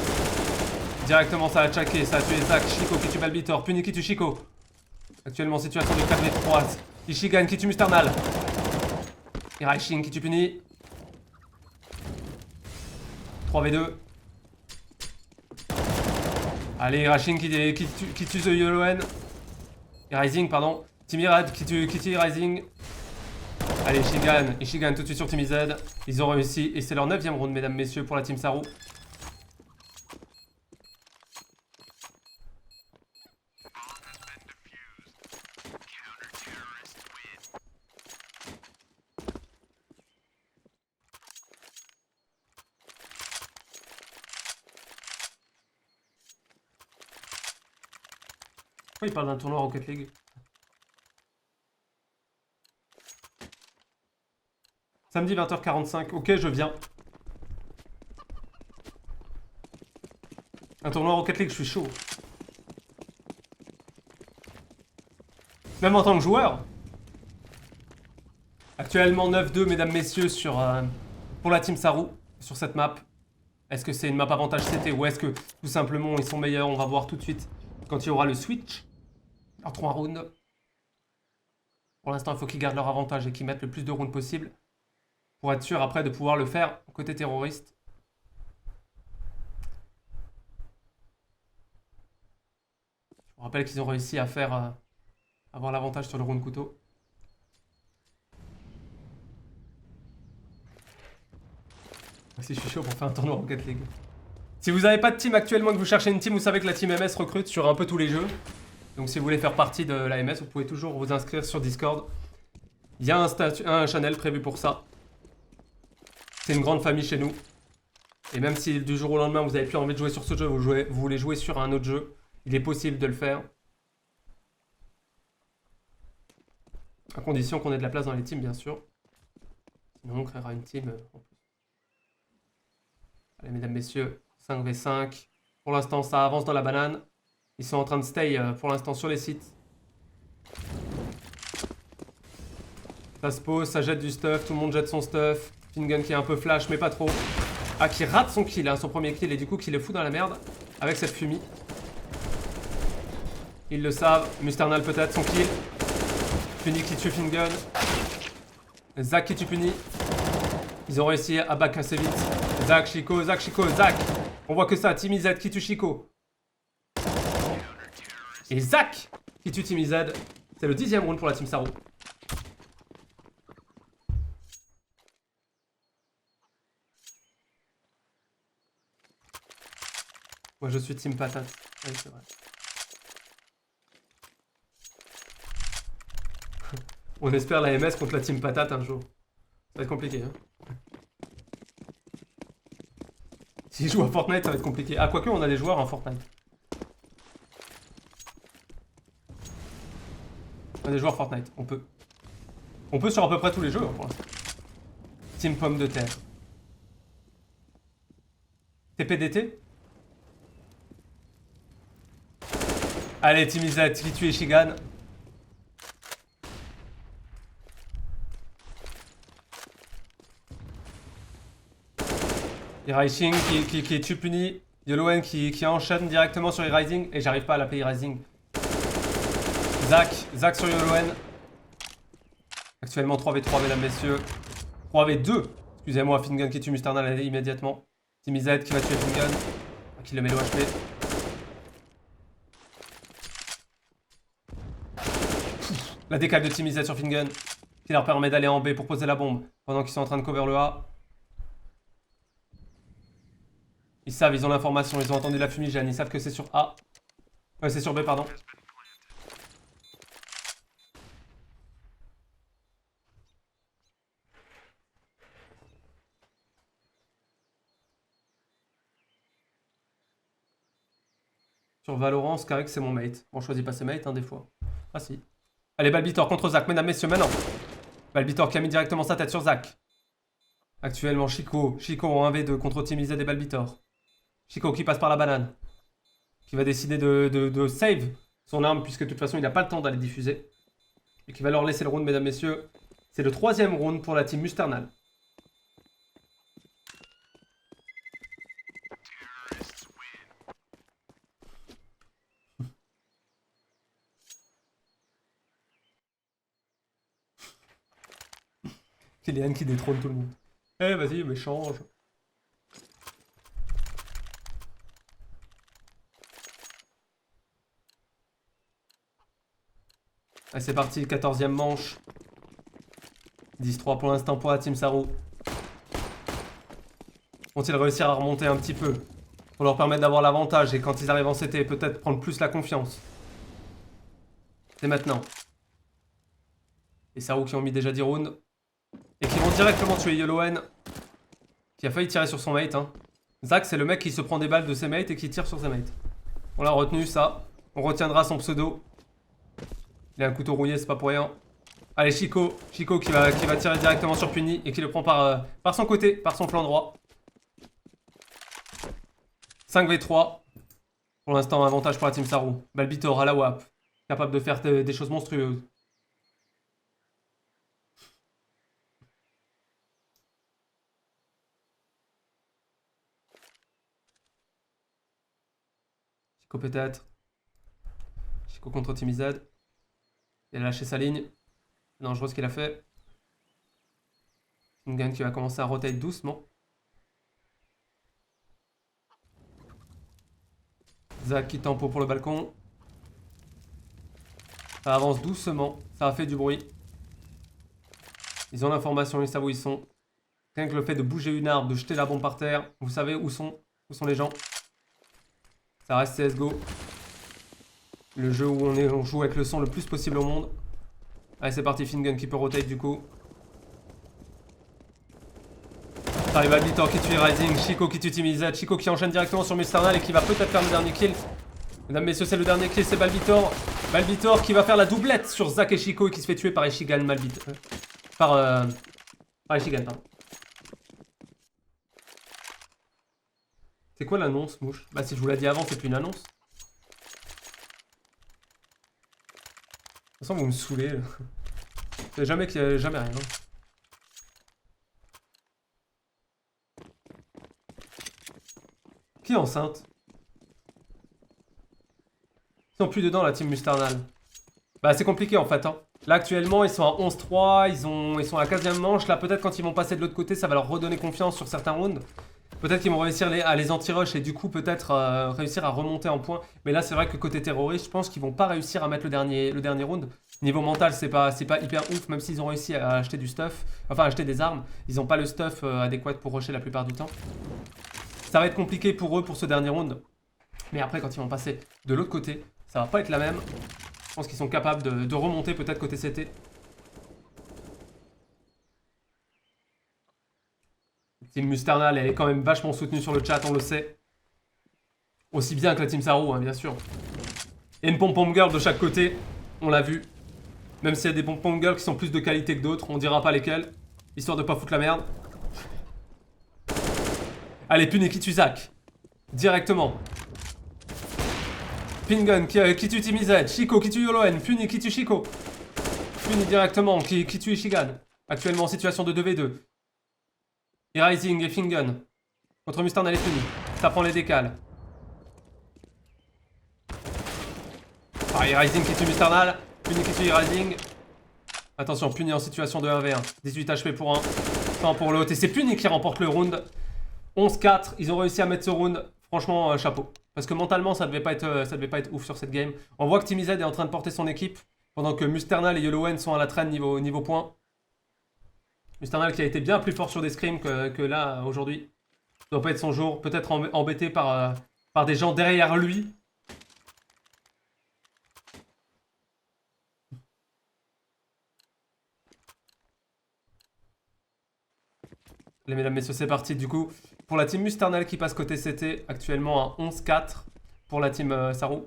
Directement, ça a checké, ça a tué Zach. Chico qui tue Balbitor. Puni qui tue Chico. Actuellement, situation de 4v3. Ishigan qui tue Musternal. Iraishin qui tue Puni. 3v2. Allez, Iraishin qui tue The Yoloen. Rising, pardon. Timirad qui tue Rising. Allez, Ishigan tout de suite sur Team Z. Ils ont réussi et c'est leur 9ème round, mesdames, messieurs, pour la Team Saru. Pourquoi il parle d'un tournoi Rocket League? Samedi 20h45, ok je viens. Un tournoi Rocket League, je suis chaud. Même en tant que joueur. Actuellement 9-2 mesdames messieurs sur, pour la Team Saru, sur cette map. Est-ce que c'est une map avantage CT ou est-ce que tout simplement ils sont meilleurs? On va voir tout de suite quand il y aura le switch. En 3 rounds. Pour l'instant il faut qu'ils gardent leur avantage et qu'ils mettent le plus de rounds possible. Pour être sûr après de pouvoir le faire côté terroriste. Je vous rappelle qu'ils ont réussi à faire avoir l'avantage sur le round couteau. Si je suis chaud pour faire un tournoi Rocket League. Si vous n'avez pas de team actuellement et que vous cherchez une team, vous savez que la team MS recrute sur un peu tous les jeux. Donc si vous voulez faire partie de la MS, vous pouvez toujours vous inscrire sur Discord. Il y a un channel prévu pour ça. C'est une grande famille chez nous. Et même si du jour au lendemain vous n'avez plus envie de jouer sur ce jeu, vous voulez jouer sur un autre jeu, il est possible de le faire. À condition qu'on ait de la place dans les teams, bien sûr. Sinon on créera une team en plus. Allez mesdames, messieurs, 5v5. Pour l'instant ça avance dans la banane. Ils sont en train de stay pour l'instant sur les sites. Ça se pose, ça jette du stuff, tout le monde jette son stuff. Fingun qui est un peu flash mais pas trop. Ah, qui rate son kill, hein, son premier kill, et du coup qui le fout dans la merde avec cette fumée. Ils le savent. Musternal peut-être, son kill. Puni qui tue Fingun. Zach qui tue Puni. Ils ont réussi à back assez vite. Zach, Chico, Zach, Chico, Zach. On voit que ça, Timmy Z qui tue Chico. Et Zach qui tue Timmy Z. C'est le 10ème round pour la Team Saru. Moi je suis Team Patate. Oui, c'est vrai. On espère la MS contre la Team Patate un jour. Ça va être compliqué, hein. S'ils jouent à Fortnite, ça va être compliqué. Ah, quoique, on a des joueurs en Fortnite. On a des joueurs Fortnite, on peut. On peut sur à peu près tous les jeux, hein, pour l'instant. Team Pomme de Terre. TPDT. Allez, Team Izat qui tue Ishigan. Iraishin qui tue Puni. Yoloen qui enchaîne directement sur Rising. Et j'arrive pas à l'appeler Rising. Zach sur Yoloen. Actuellement 3v3 mesdames messieurs. 3v2. Excusez-moi, Fingun qui tue Musternal immédiatement. Team Z qui va tuer Fingun. Qui le met le HP. La décale de Team Z sur Fingun. Qui leur permet d'aller en B pour poser la bombe. Pendant qu'ils sont en train de cover le A. Ils savent, ils ont l'information, ils ont entendu la fumigène, ils savent que c'est sur A. C'est sur B, pardon. Sur Valorant, Skarix c'est mon mate. Bon, je choisis pas ses mates, hein, des fois. Ah si. Allez, Balbitor contre Zach, mesdames, messieurs, maintenant. Balbitor qui a mis directement sa tête sur Zach. Actuellement, Chico en 1v2 contre Team Z et Balbitor. Chico qui passe par la banane. Qui va décider de save son arme, puisque de toute façon, il n'a pas le temps d'aller diffuser. et qui va leur laisser le round, mesdames, messieurs. C'est le 3e round pour la team Musternal. Kylian qui détrône tout le monde. Eh, vas-y, mais change. Allez, c'est parti, 14e manche. 10-3 pour l'instant pour la team Saru. Vont-ils réussir à remonter un petit peu pour leur permettre d'avoir l'avantage et quand ils arrivent en CT, peut-être prendre plus la confiance. C'est maintenant. Les Saru qui ont mis déjà 10 rounds. Et qui vont directement tuer Yellowhen. Qui a failli tirer sur son mate. Hein. Zach, c'est le mec qui se prend des balles de ses mates et qui tire sur ses mates. On l'a retenu, ça. On retiendra son pseudo. Il a un couteau rouillé, c'est pas pour rien. Allez, Chico. Chico qui va tirer directement sur Puni et qui le prend par son côté, par son flanc droit. 5v3. Pour l'instant, avantage pour la team Saru. Balbitor à la WAP. Capable de faire des choses monstrueuses. Chico peut-être. Chico contre Team Z. Il a lâché sa ligne. C'est dangereux ce qu'il a fait. Une gang qui va commencer à rotate doucement. Zach qui tempo pour le balcon. Ça avance doucement. Ça a fait du bruit. Ils ont l'information, ils savent où ils sont. Rien que le fait de bouger une arme, de jeter la bombe par terre. Vous savez où sont les gens. Ça reste CSGO. Le jeu où on joue avec le son le plus possible au monde. Allez, c'est parti, Fingun qui peut rotate du coup. Ça arrive à Balbitor qui tue Rising, Chico qui tue Timizet, Chico qui enchaîne directement sur Musternal et qui va peut-être faire le dernier kill. Mesdames, messieurs, c'est le dernier kill, c'est Balbitor. Balbitor qui va faire la doublette sur Zach et Chico et qui se fait tuer par Ishigan Balbitor. Par Ishigan, pardon. C'est quoi l'annonce, mouche? Bah si je vous l'ai dit avant, c'est plus une annonce. De toute façon, vous me saoulez. C'est jamais rien. Hein. Qui est enceinte? Ils sont plus dedans, la team Musternal. Bah c'est compliqué en fait. Hein. Là actuellement, ils sont à 11-3, ils sont à la 15e manche. Là peut-être quand ils vont passer de l'autre côté, ça va leur redonner confiance sur certains rounds. Peut-être qu'ils vont réussir à les anti-rush et du coup peut-être réussir à remonter en points. Mais là c'est vrai que côté terroriste, je pense qu'ils vont pas réussir à mettre le dernier round. Niveau mental, c'est pas hyper ouf, même s'ils ont réussi à acheter du stuff, enfin acheter des armes. Ils n'ont pas le stuff adéquat pour rusher la plupart du temps. Ça va être compliqué pour eux pour ce dernier round. Mais après quand ils vont passer de l'autre côté, ça va pas être la même. Je pense qu'ils sont capables de remonter peut-être côté CT. Team Musternal, elle est quand même vachement soutenue sur le chat, on le sait. Aussi bien que la Team Saru, hein, bien sûr. Et une pom-pom girl de chaque côté, on l'a vu. Même s'il y a des pom-pom girls qui sont plus de qualité que d'autres, on dira pas lesquelles. Histoire de pas foutre la merde. Allez, Puni qui tue Zach. Directement. Pingun qui tue Timizet. Chico qui tue Yellowhen. Puni qui tue Chico. Puni directement qui tue Ishigan. Actuellement en situation de 2v2. Rising et Fingun. Contre Musternal et Puni. Ça prend les décales. Rising qui tue Musternal. Puni qui tue Rising. Attention, Puni en situation de 1v1. 18 HP pour un. 100 pour l'autre. Et c'est Puni qui remporte le round. 11-4. Ils ont réussi à mettre ce round. Franchement, chapeau. Parce que mentalement, ça devait pas être ouf sur cette game. On voit que Timizet est en train de porter son équipe. Pendant que Musternal et Yellowhen sont à la traîne niveau points. Musternal qui a été bien plus fort sur des scrims que là, aujourd'hui. Ça doit pas être son jour. Peut-être embêté par des gens derrière lui. Les mesdames, messieurs, c'est parti du coup. Pour la team Musternal qui passe côté CT, actuellement à 11-4 pour la team Saru.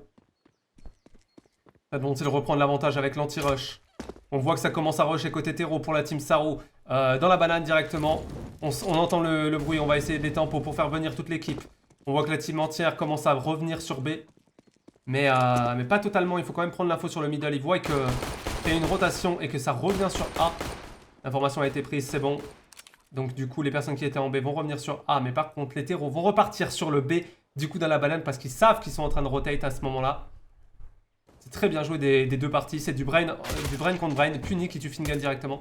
Vont-ils reprendre l'avantage avec l'anti-rush? On voit que ça commence à rusher côté terreau pour la team Saru. Dans la banane directement. On entend le bruit, on va essayer des tempos pour faire venir toute l'équipe. On voit que la team entière commence à revenir sur B. Mais pas totalement, il faut quand même prendre l'info sur le middle. Ils voient que fait une rotation et que ça revient sur A. L'information a été prise, c'est bon. Donc du coup, les personnes qui étaient en B vont revenir sur A. Mais par contre, les terreaux vont repartir sur le B, du coup dans la banane, parce qu'ils savent qu'ils sont en train de rotate à ce moment-là. C'est très bien joué des deux parties. C'est du brain contre brain. Puni qui tue Fingal directement.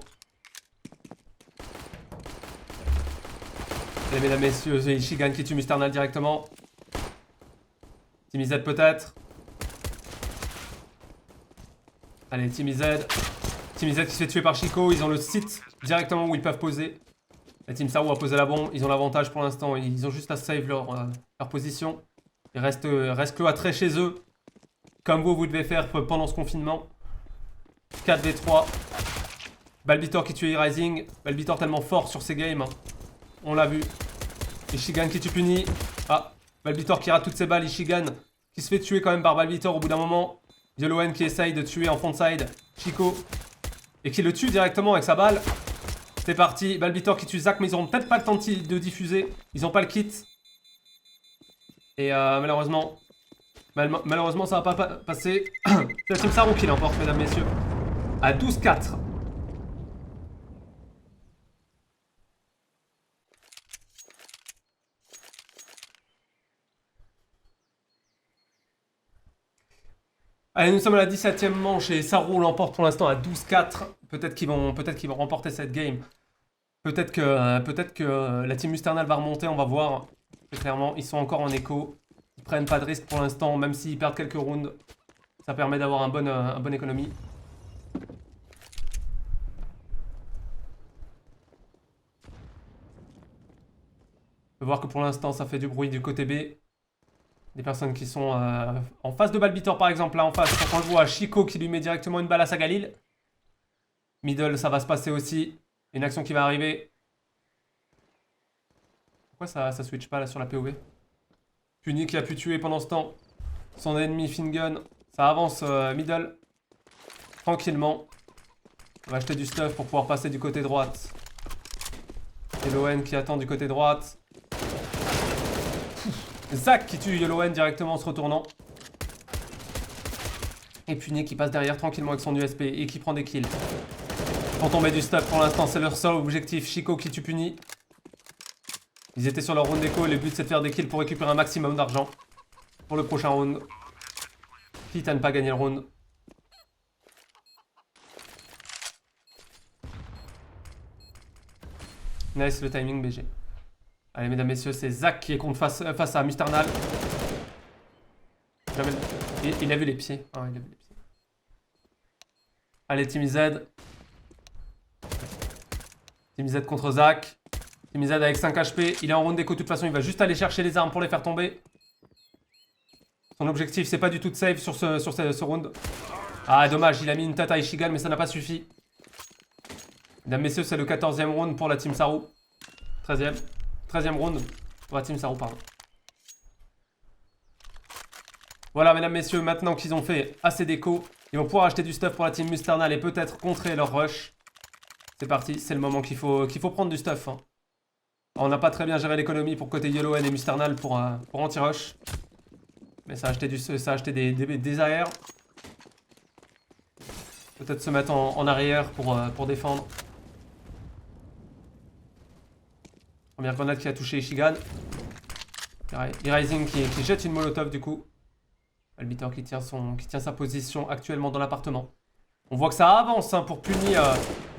Allez, mesdames, messieurs, c'est Ishigan qui tue Musternal directement. Team Z peut-être. Allez, Team Z. Team Z qui se fait tuer par Chico. Ils ont le site directement où ils peuvent poser. La Team Saru a posé la bombe. Ils ont l'avantage pour l'instant. Ils ont juste à save leur position. Il reste cloîtrés chez eux. Comme vous devez faire pendant ce confinement. 4v3. Balbitor qui tue E-Rising. Balbitor tellement fort sur ces games. On l'a vu. Ishigan qui tue Puni. Ah, Balbitor qui rate toutes ses balles. Ishigan qui se fait tuer quand même par Balbitor au bout d'un moment. Yoloen qui essaye de tuer en frontside Chico. Et qui le tue directement avec sa balle. C'est parti. Balbitor qui tue Zach, mais ils auront peut-être pas le temps de diffuser. Ils ont pas le kit. Et malheureusement... Malheureusement, ça va pas passer. C'est la Team Saru qui l'emporte, mesdames, messieurs. À 12-4. Allez, nous sommes à la 17ème manche et Saru l'emporte pour l'instant à 12-4. Peut-être qu'ils vont remporter cette game. Peut-être que la Team Musternal va remonter, on va voir. Clairement, ils sont encore en écho. Ils prennent pas de risque pour l'instant, même s'ils perdent quelques rounds. Ça permet d'avoir un bon économie. On peut voir que pour l'instant, ça fait du bruit du côté B. Des personnes qui sont en face de Balbitor, par exemple. Là, en face, on le voit Chico qui lui met directement une balle à Sagalil. Middle, ça va se passer aussi. Une action qui va arriver. Pourquoi ça switch pas là sur la POV? Puni qui a pu tuer pendant ce temps son ennemi Fingun. Ça avance middle. Tranquillement. On va acheter du stuff pour pouvoir passer du côté droite. Yoloen qui attend du côté droite. Zach qui tue Yoloen directement en se retournant. Et Puni qui passe derrière tranquillement avec son USP et qui prend des kills. Pour tomber du stuff pour l'instant, c'est leur seul objectif. Chico qui tue Puni. Ils étaient sur leur round d'écho. Le but c'est de faire des kills pour récupérer un maximum d'argent pour le prochain round. Quitte à ne pas gagner le round. Nice le timing BG. Allez mesdames messieurs, c'est Zach qui est contre face à Musternal. Il a vu les pieds. Ah, il a vu les pieds. Allez Team Z. Team Z contre Zach. Team Z avec 5 HP. Il est en round d'écho de toute façon. Il va juste aller chercher les armes pour les faire tomber. Son objectif c'est pas du tout de save sur ce round. Ah dommage, il a mis une tête à Ishigan mais ça n'a pas suffi. Mesdames messieurs, c'est le 14e round pour la Team Saru. 13e round pour la Team Saru, pardon. Voilà mesdames messieurs, maintenant qu'ils ont fait assez d'écho, ils vont pouvoir acheter du stuff pour la Team Musternal et peut-être contrer leur rush. C'est parti, c'est le moment qu'il faut prendre du stuff. Hein. On n'a pas très bien géré l'économie pour côté Yoloen et Musternal pour anti-rush. Mais ça a acheté des AR. Peut-être se mettre en arrière pour défendre. Première grenade qui a touché Ishigan. E-Rising qui jette une molotov du coup. Balbitor qui tient sa position actuellement dans l'appartement. On voit que ça avance hein, pour Puni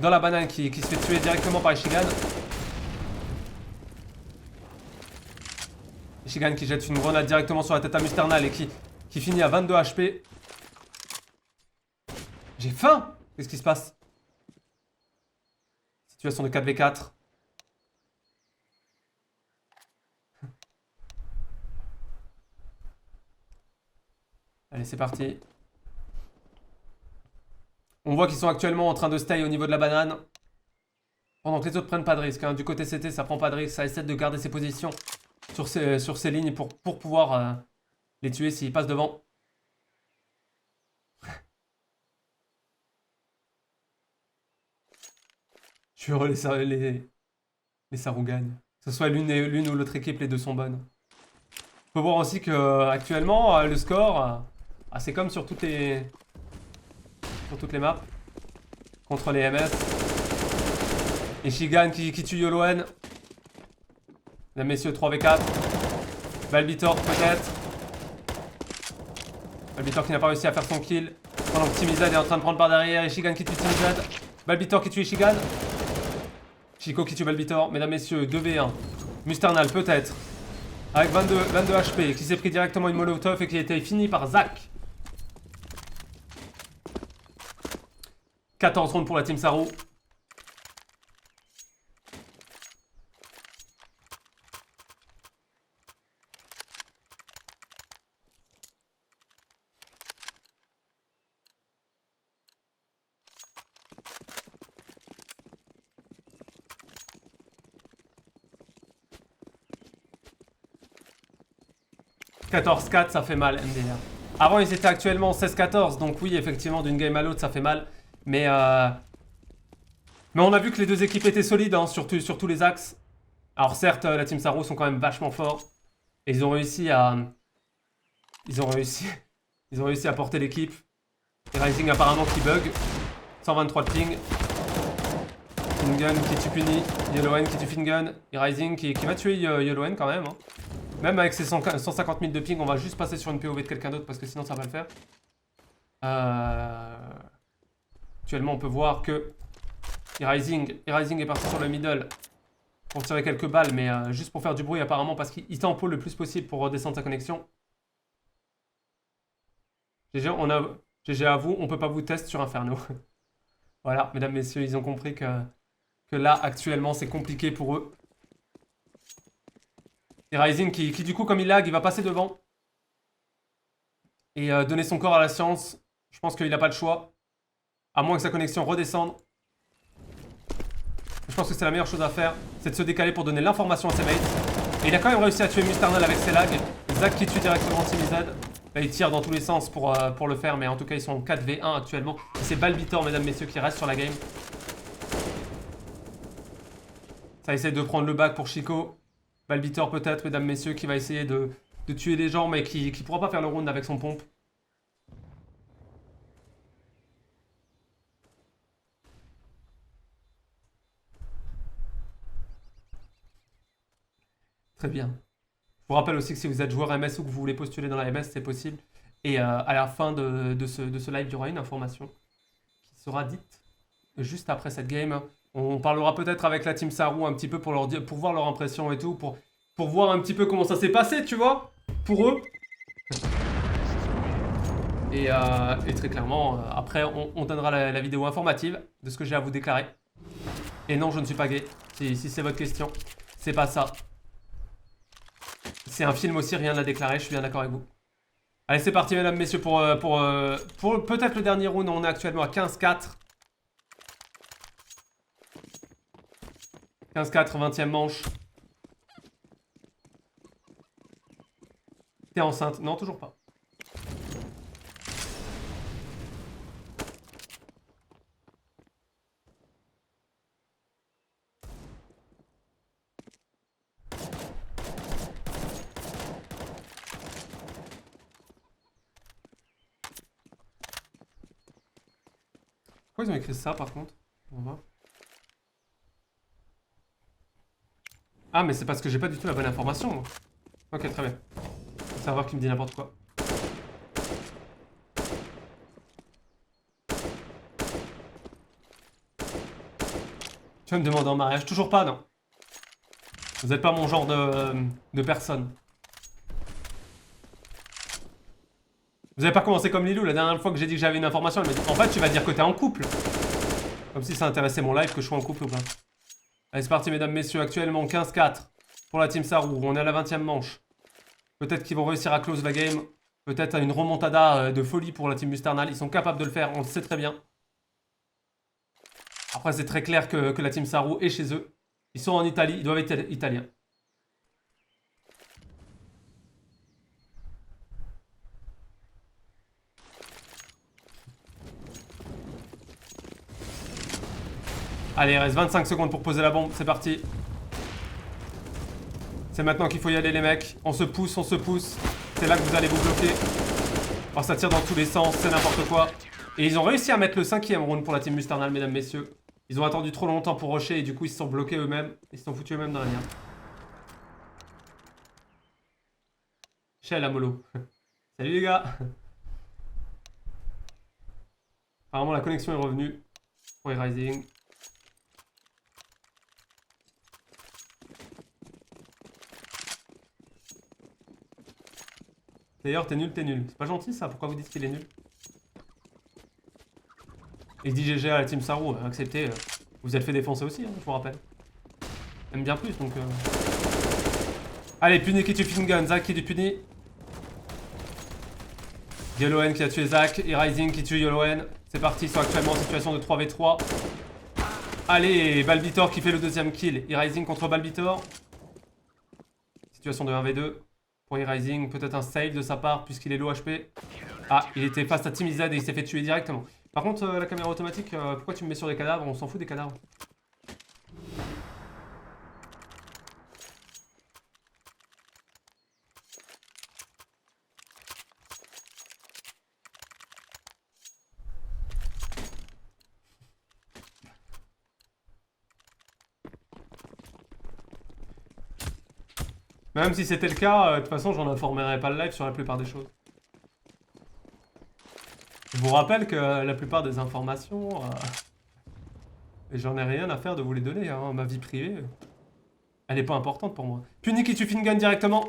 dans la banane qui se fait tuer directement par Ishigan. Ishigan qui jette une grenade directement sur la tête à Musternal et qui finit à 22 HP. J'ai faim! Qu'est-ce qui se passe? Situation de 4v4. Allez, c'est parti. On voit qu'ils sont actuellement en train de stay au niveau de la banane. Pendant que les autres prennent pas de risque. Hein. Du côté CT, ça prend pas de risque. Ça essaie de garder ses positions sur ces lignes pour pouvoir les tuer s'ils passent devant. Je suis heureux, les Saru gagnent. Que ce soit l'une ou l'autre équipe, les deux sont bonnes. On peut voir aussi que actuellement le score, c'est comme sur toutes les maps. contre les MS. Ishigan qui tue YoloN. Mesdames, messieurs, 3v4. Balbitor peut-être. Balbitor qui n'a pas réussi à faire son kill. Pendant que Timizad est en train de prendre par derrière. Ishigan qui tue Timizad. Balbitor qui tue Ishigan. Chico qui tue Balbitor. Mesdames, messieurs, 2v1. Musternal peut-être. Avec 22 HP. Qui s'est pris directement une molotov et qui a été fini par Zach. 14 rounds pour la Team Saru. « 14-4, ça fait mal, MDR. Avant, ils étaient actuellement 16-14, donc oui, effectivement, d'une game à l'autre, ça fait mal. Mais on a vu que les deux équipes étaient solides, hein, sur tous les axes. Alors certes, la Team Saru sont quand même vachement forts. Et ils ont réussi à... Ils ont réussi à porter l'équipe. Et Rising apparemment qui bug. 123 de ping. Fingun qui tue Puni. YoloN qui tue Fingun. Et Rising qui va tuer YoloN quand même. Hein. Même avec ses 150 000 de ping, on va juste passer sur une POV de quelqu'un d'autre parce que sinon ça va le faire. Actuellement, on peut voir que Rising est parti sur le middle pour tirer quelques balles, mais juste pour faire du bruit apparemment parce qu'il tempo le plus possible pour redescendre sa connexion. GG à vous, on peut pas vous tester sur Inferno. Voilà, mesdames, messieurs, ils ont compris que là, actuellement, c'est compliqué pour eux. Et Rising qui du coup, comme il lag, il va passer devant. Et donner son corps à la science. Je pense qu'il n'a pas le choix. À moins que sa connexion redescende. Je pense que c'est la meilleure chose à faire. C'est de se décaler pour donner l'information à ses mates. Et il a quand même réussi à tuer Musternal avec ses lags. Zach qui tue directement Timizad. Là, il tire dans tous les sens pour le faire. Mais en tout cas, ils sont en 4v1 actuellement. Et c'est Balbitor, mesdames, messieurs, qui reste sur la game. Ça essaie de prendre le back pour Chico. Balbitor peut-être, mesdames, messieurs, qui va essayer de tuer les gens, mais qui pourra pas faire le round avec son pompe. Très bien. Je vous rappelle aussi que si vous êtes joueur MS ou que vous voulez postuler dans la MS, c'est possible. Et à la fin de ce live, il y aura une information qui sera dite juste après cette game. On parlera peut-être avec la Team Saru un petit peu pour voir leur impression et tout, pour voir un petit peu comment ça s'est passé, tu vois, pour eux. Et très clairement, après, on donnera la vidéo informative de ce que j'ai à vous déclarer. Et non, je ne suis pas gay, si c'est votre question. C'est pas ça. C'est un film aussi, rien à déclarer, je suis bien d'accord avec vous. Allez, c'est parti, mesdames, messieurs, pour peut-être le dernier round. On est actuellement à 15-4. 15-4, 20e manche. T'es enceinte? Non, toujours pas. Pourquoi ils ont écrit ça par contre? On va voir. Ah, mais c'est parce que j'ai pas du tout la bonne information, moi. Ok, très bien. Le serveur qui me dit n'importe quoi. Tu vas me demander en mariage? Toujours pas, non. Vous n'êtes pas mon genre de personne. Vous avez pas commencé comme Lilou. La dernière fois que j'ai dit que j'avais une information, elle m'a dit en fait, tu vas dire que t'es en couple. Comme si ça intéressait mon live que je sois en couple ou pas. Allez, c'est parti, mesdames, messieurs. Actuellement, 15-4 pour la Team Saru. On est à la 20e manche. Peut-être qu'ils vont réussir à close la game. Peut-être une remontada de folie pour la Team Musternal. Ils sont capables de le faire, on le sait très bien. Après, c'est très clair que la Team Saru est chez eux. Ils sont en Italie, ils doivent être italiens. Allez, il reste 25 secondes pour poser la bombe, c'est parti. C'est maintenant qu'il faut y aller les mecs. On se pousse, on se pousse. C'est là que vous allez vous bloquer. Alors ça tire dans tous les sens, c'est n'importe quoi. Et ils ont réussi à mettre le 5ème round pour la team Musternal, mesdames, messieurs. Ils ont attendu trop longtemps pour rusher et du coup ils se sont bloqués eux-mêmes. Ils se sont foutus eux-mêmes dans la merde. Chez la mollo. Salut les gars. Apparemment la connexion est revenue. Pour Rising. D'ailleurs, t'es nul, t'es nul. C'est pas gentil ça, pourquoi vous dites qu'il est nul? Il dit GG à la team Saru, acceptez. Vous êtes fait défoncer aussi, hein, je vous rappelle. Même bien plus, donc... Allez, puni qui tue Fingun, Zach qui tue puni. Yoloen qui a tué Zach, et Rising qui tue Yoloen. C'est parti, ils sont actuellement en situation de 3v3. Allez, Balbitor qui fait le deuxième kill. E-Rising contre Balbitor. Situation de 1v2. Pour E-Rising, peut-être un save de sa part puisqu'il est low HP. Ah, il était face à Team Z et il s'est fait tuer directement. Par contre, la caméra automatique, pourquoi tu me mets sur des cadavres? On s'en fout des cadavres. Même si c'était le cas, de toute façon, j'en informerai pas le live sur la plupart des choses. Je vous rappelle que la plupart des informations, et j'en ai rien à faire de vous les donner, hein. Ma vie privée, elle est pas importante pour moi. Puni qui tue Fingun directement.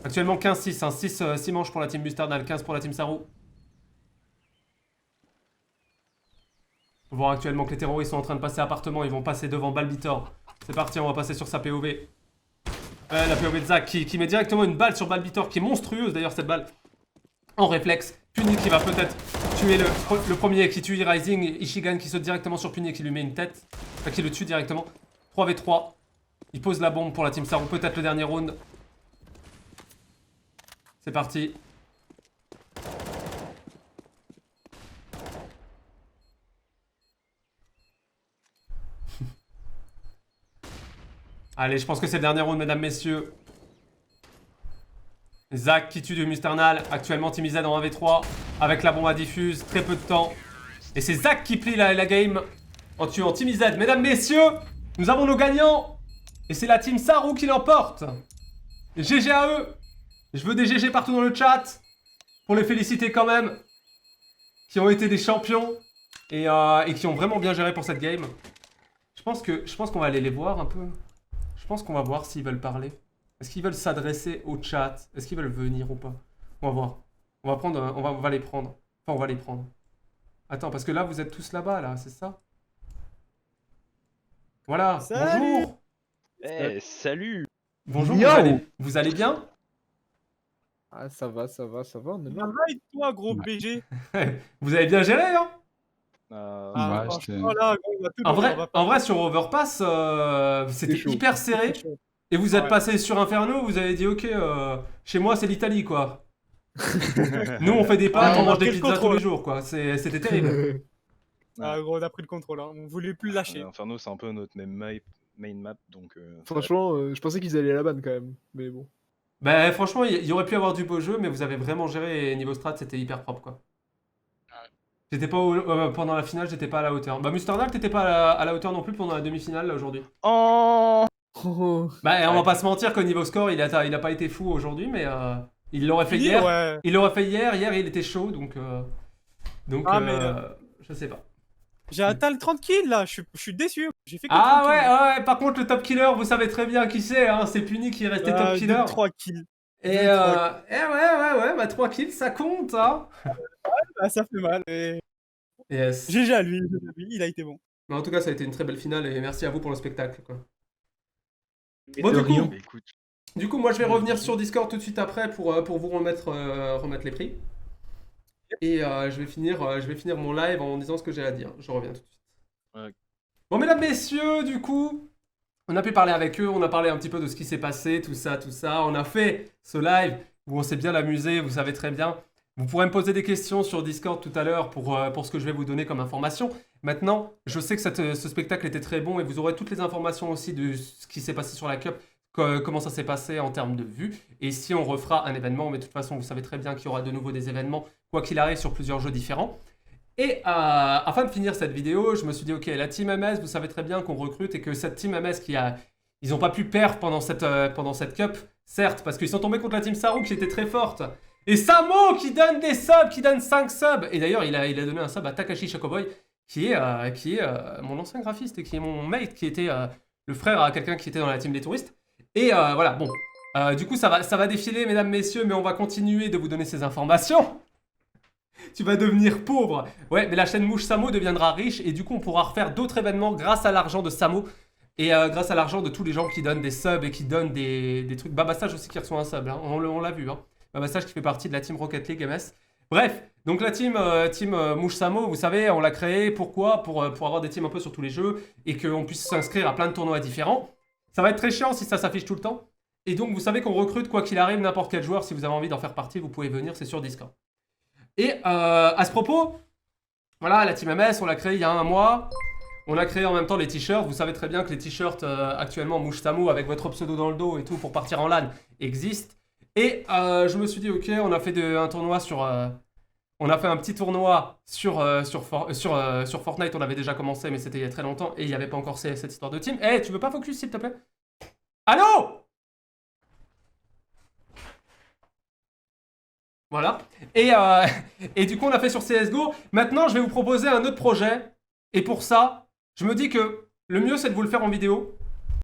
Actuellement 15-6, hein. 6 manches pour la team Musternal, 15 pour la team Saru. On voit actuellement que les terroristes sont en train de passer appartement, ils vont passer devant Balbitor. C'est parti, on va passer sur sa POV. La POV de Zach qui met directement une balle sur Balbitor, qui est monstrueuse d'ailleurs cette balle. En réflexe, Puni qui va peut-être tuer le premier, qui tue E-Rising, Ishigan qui saute directement sur Puni et qui lui met une tête. Enfin, qui le tue directement. 3v3. Il pose la bombe pour la team Saru, peut-être le dernier round. C'est parti. Allez, je pense que c'est le dernier round, mesdames, messieurs. Zach qui tue du Musternal. Actuellement, Team Z en 1v3. Avec la bombe à diffuse. Très peu de temps. Et c'est Zach qui plie la game en tuant Team Z. Mesdames, messieurs, nous avons nos gagnants. Et c'est la Team Saru qui l'emporte. GG à eux. Je veux des GG partout dans le chat. Pour les féliciter quand même. Qui ont été des champions. Et qui ont vraiment bien géré pour cette game. Je pense qu'on va aller les voir un peu. Je pense qu'on va voir s'ils veulent parler. Est-ce qu'ils veulent s'adresser au chat? Est-ce qu'ils veulent venir ou pas? On va voir. On va les prendre. Enfin, on va les prendre. Attends, parce que là, vous êtes tous là-bas, là, c'est ça? Voilà. Salut. Bonjour. Eh, salut. Bonjour, Yo. vous allez bien? Ah, ça va, on est Ça là. va et toi, gros BG? Vous avez bien géré, hein? Ah, Ouais, franchement, là, gros, on a tout En donné, on va vrai, pas- en vrai, sur Overpass, c'était chaud. hyper serré. C'est chaud. Et vous êtes Ouais. passé sur Inferno, vous avez dit, ok, chez moi, c'est l'Italie, quoi. Nous, on fait des pâtes, Ouais, on on a mange des pris le pizzas tous contrôle. les jours, quoi. C'était terrible. Ah, gros, on a pris le contrôle, hein. On voulait plus lâcher. Inferno, c'est un peu notre main map, donc... Franchement, je pensais qu'ils allaient à la banne quand même. Mais bon. Bah franchement, il y aurait pu avoir du beau jeu, mais vous avez vraiment géré et niveau strat, c'était hyper propre quoi. J'étais pas pendant la finale, j'étais pas à la hauteur. Bah Musternal, t'étais pas à la hauteur non plus pendant la demi-finale là aujourd'hui. Oh. Oh, Bah on va Ouais. pas se mentir qu'au niveau score, il a pas été fou aujourd'hui, mais il l'aurait fait Fini, hier. ouais. Il l'aurait fait hier, il était chaud, donc Ah, mais, je sais pas. J'ai atteint le 30 kills là, je suis déçu. J'ai fait que Ah 30 ouais, kills. ouais, par contre le top killer, vous savez très bien qui c'est, hein, c'est Puni qui est resté top killer. 3 kills. Et deux, trois ouais, bah 3 kills, ça compte, hein. Ah, ça fait mal. Et... Yes. GG à lui, il a été bon. Mais en tout cas, ça a été une très belle finale et merci à vous pour le spectacle, quoi. Mais Bon, de du coup, rien. Bah, écoute, moi je vais revenir sur Discord tout de suite après pour vous remettre les prix. Et je vais finir mon live en disant ce que j'ai à dire. Je reviens tout de suite. Ouais. Bon, mesdames, messieurs, du coup, on a pu parler avec eux, on a parlé un petit peu de ce qui s'est passé, tout ça. On a fait ce live où on s'est bien amusé, vous savez très bien. Vous pourrez me poser des questions sur Discord tout à l'heure pour ce que je vais vous donner comme information. Maintenant, je sais que ce spectacle était très bon et vous aurez toutes les informations aussi de ce qui s'est passé sur la Cup, comment ça s'est passé en termes de vues. Et si on refera un événement, mais de toute façon, vous savez très bien qu'il y aura de nouveau des événements, quoi qu'il arrive, sur plusieurs jeux différents. Et afin de finir cette vidéo, je me suis dit, ok, la team MS, vous savez très bien qu'on recrute et que cette team MS ils n'ont pas pu perdre pendant cette cup, certes, parce qu'ils sont tombés contre la team Saru qui était très forte. Et Samo qui donne des subs, qui donne 5 subs. Et d'ailleurs, il a donné un sub à Takashi Chocoboy, qui est mon ancien graphiste et qui est mon mate, qui était le frère à quelqu'un qui était dans la team des touristes. Et voilà, bon. Du coup, ça va défiler, mesdames, messieurs, mais on va continuer de vous donner ces informations. Tu vas devenir pauvre. Ouais, mais la chaîne Mouche Samo deviendra riche et du coup, on pourra refaire d'autres événements grâce à l'argent de Samo et grâce à l'argent de tous les gens qui donnent des subs et qui donnent des trucs. Babastage aussi qui reçoit un sub, hein. On l'a vu. Hein. Babastage qui fait partie de la team Rocket League MS. Bref, donc la team Mouche Samo, vous savez, on l'a créée. Pourquoi pour avoir des teams un peu sur tous les jeux et qu'on puisse s'inscrire à plein de tournois différents. Ça va être très chiant si ça s'affiche tout le temps. Et donc, vous savez qu'on recrute quoi qu'il arrive n'importe quel joueur. Si vous avez envie d'en faire partie, vous pouvez venir, c'est sur Discord. Et à ce propos, voilà, la team MS, on l'a créée il y a un mois. On a créé en même temps les t-shirts. Vous savez très bien que les t-shirts actuellement Mouche Samo avec votre pseudo dans le dos et tout pour partir en LAN existent. Et je me suis dit, ok, on a fait un tournoi sur... on a fait un petit tournoi sur Fortnite. On avait déjà commencé, mais c'était il y a très longtemps. Et il n'y avait pas encore cette histoire de team. Eh, tu veux pas focus, s'il te plaît? Allô? Voilà. Et du coup, on a fait sur CSGO. Maintenant, je vais vous proposer un autre projet. Et pour ça, je me dis que le mieux, c'est de vous le faire en vidéo.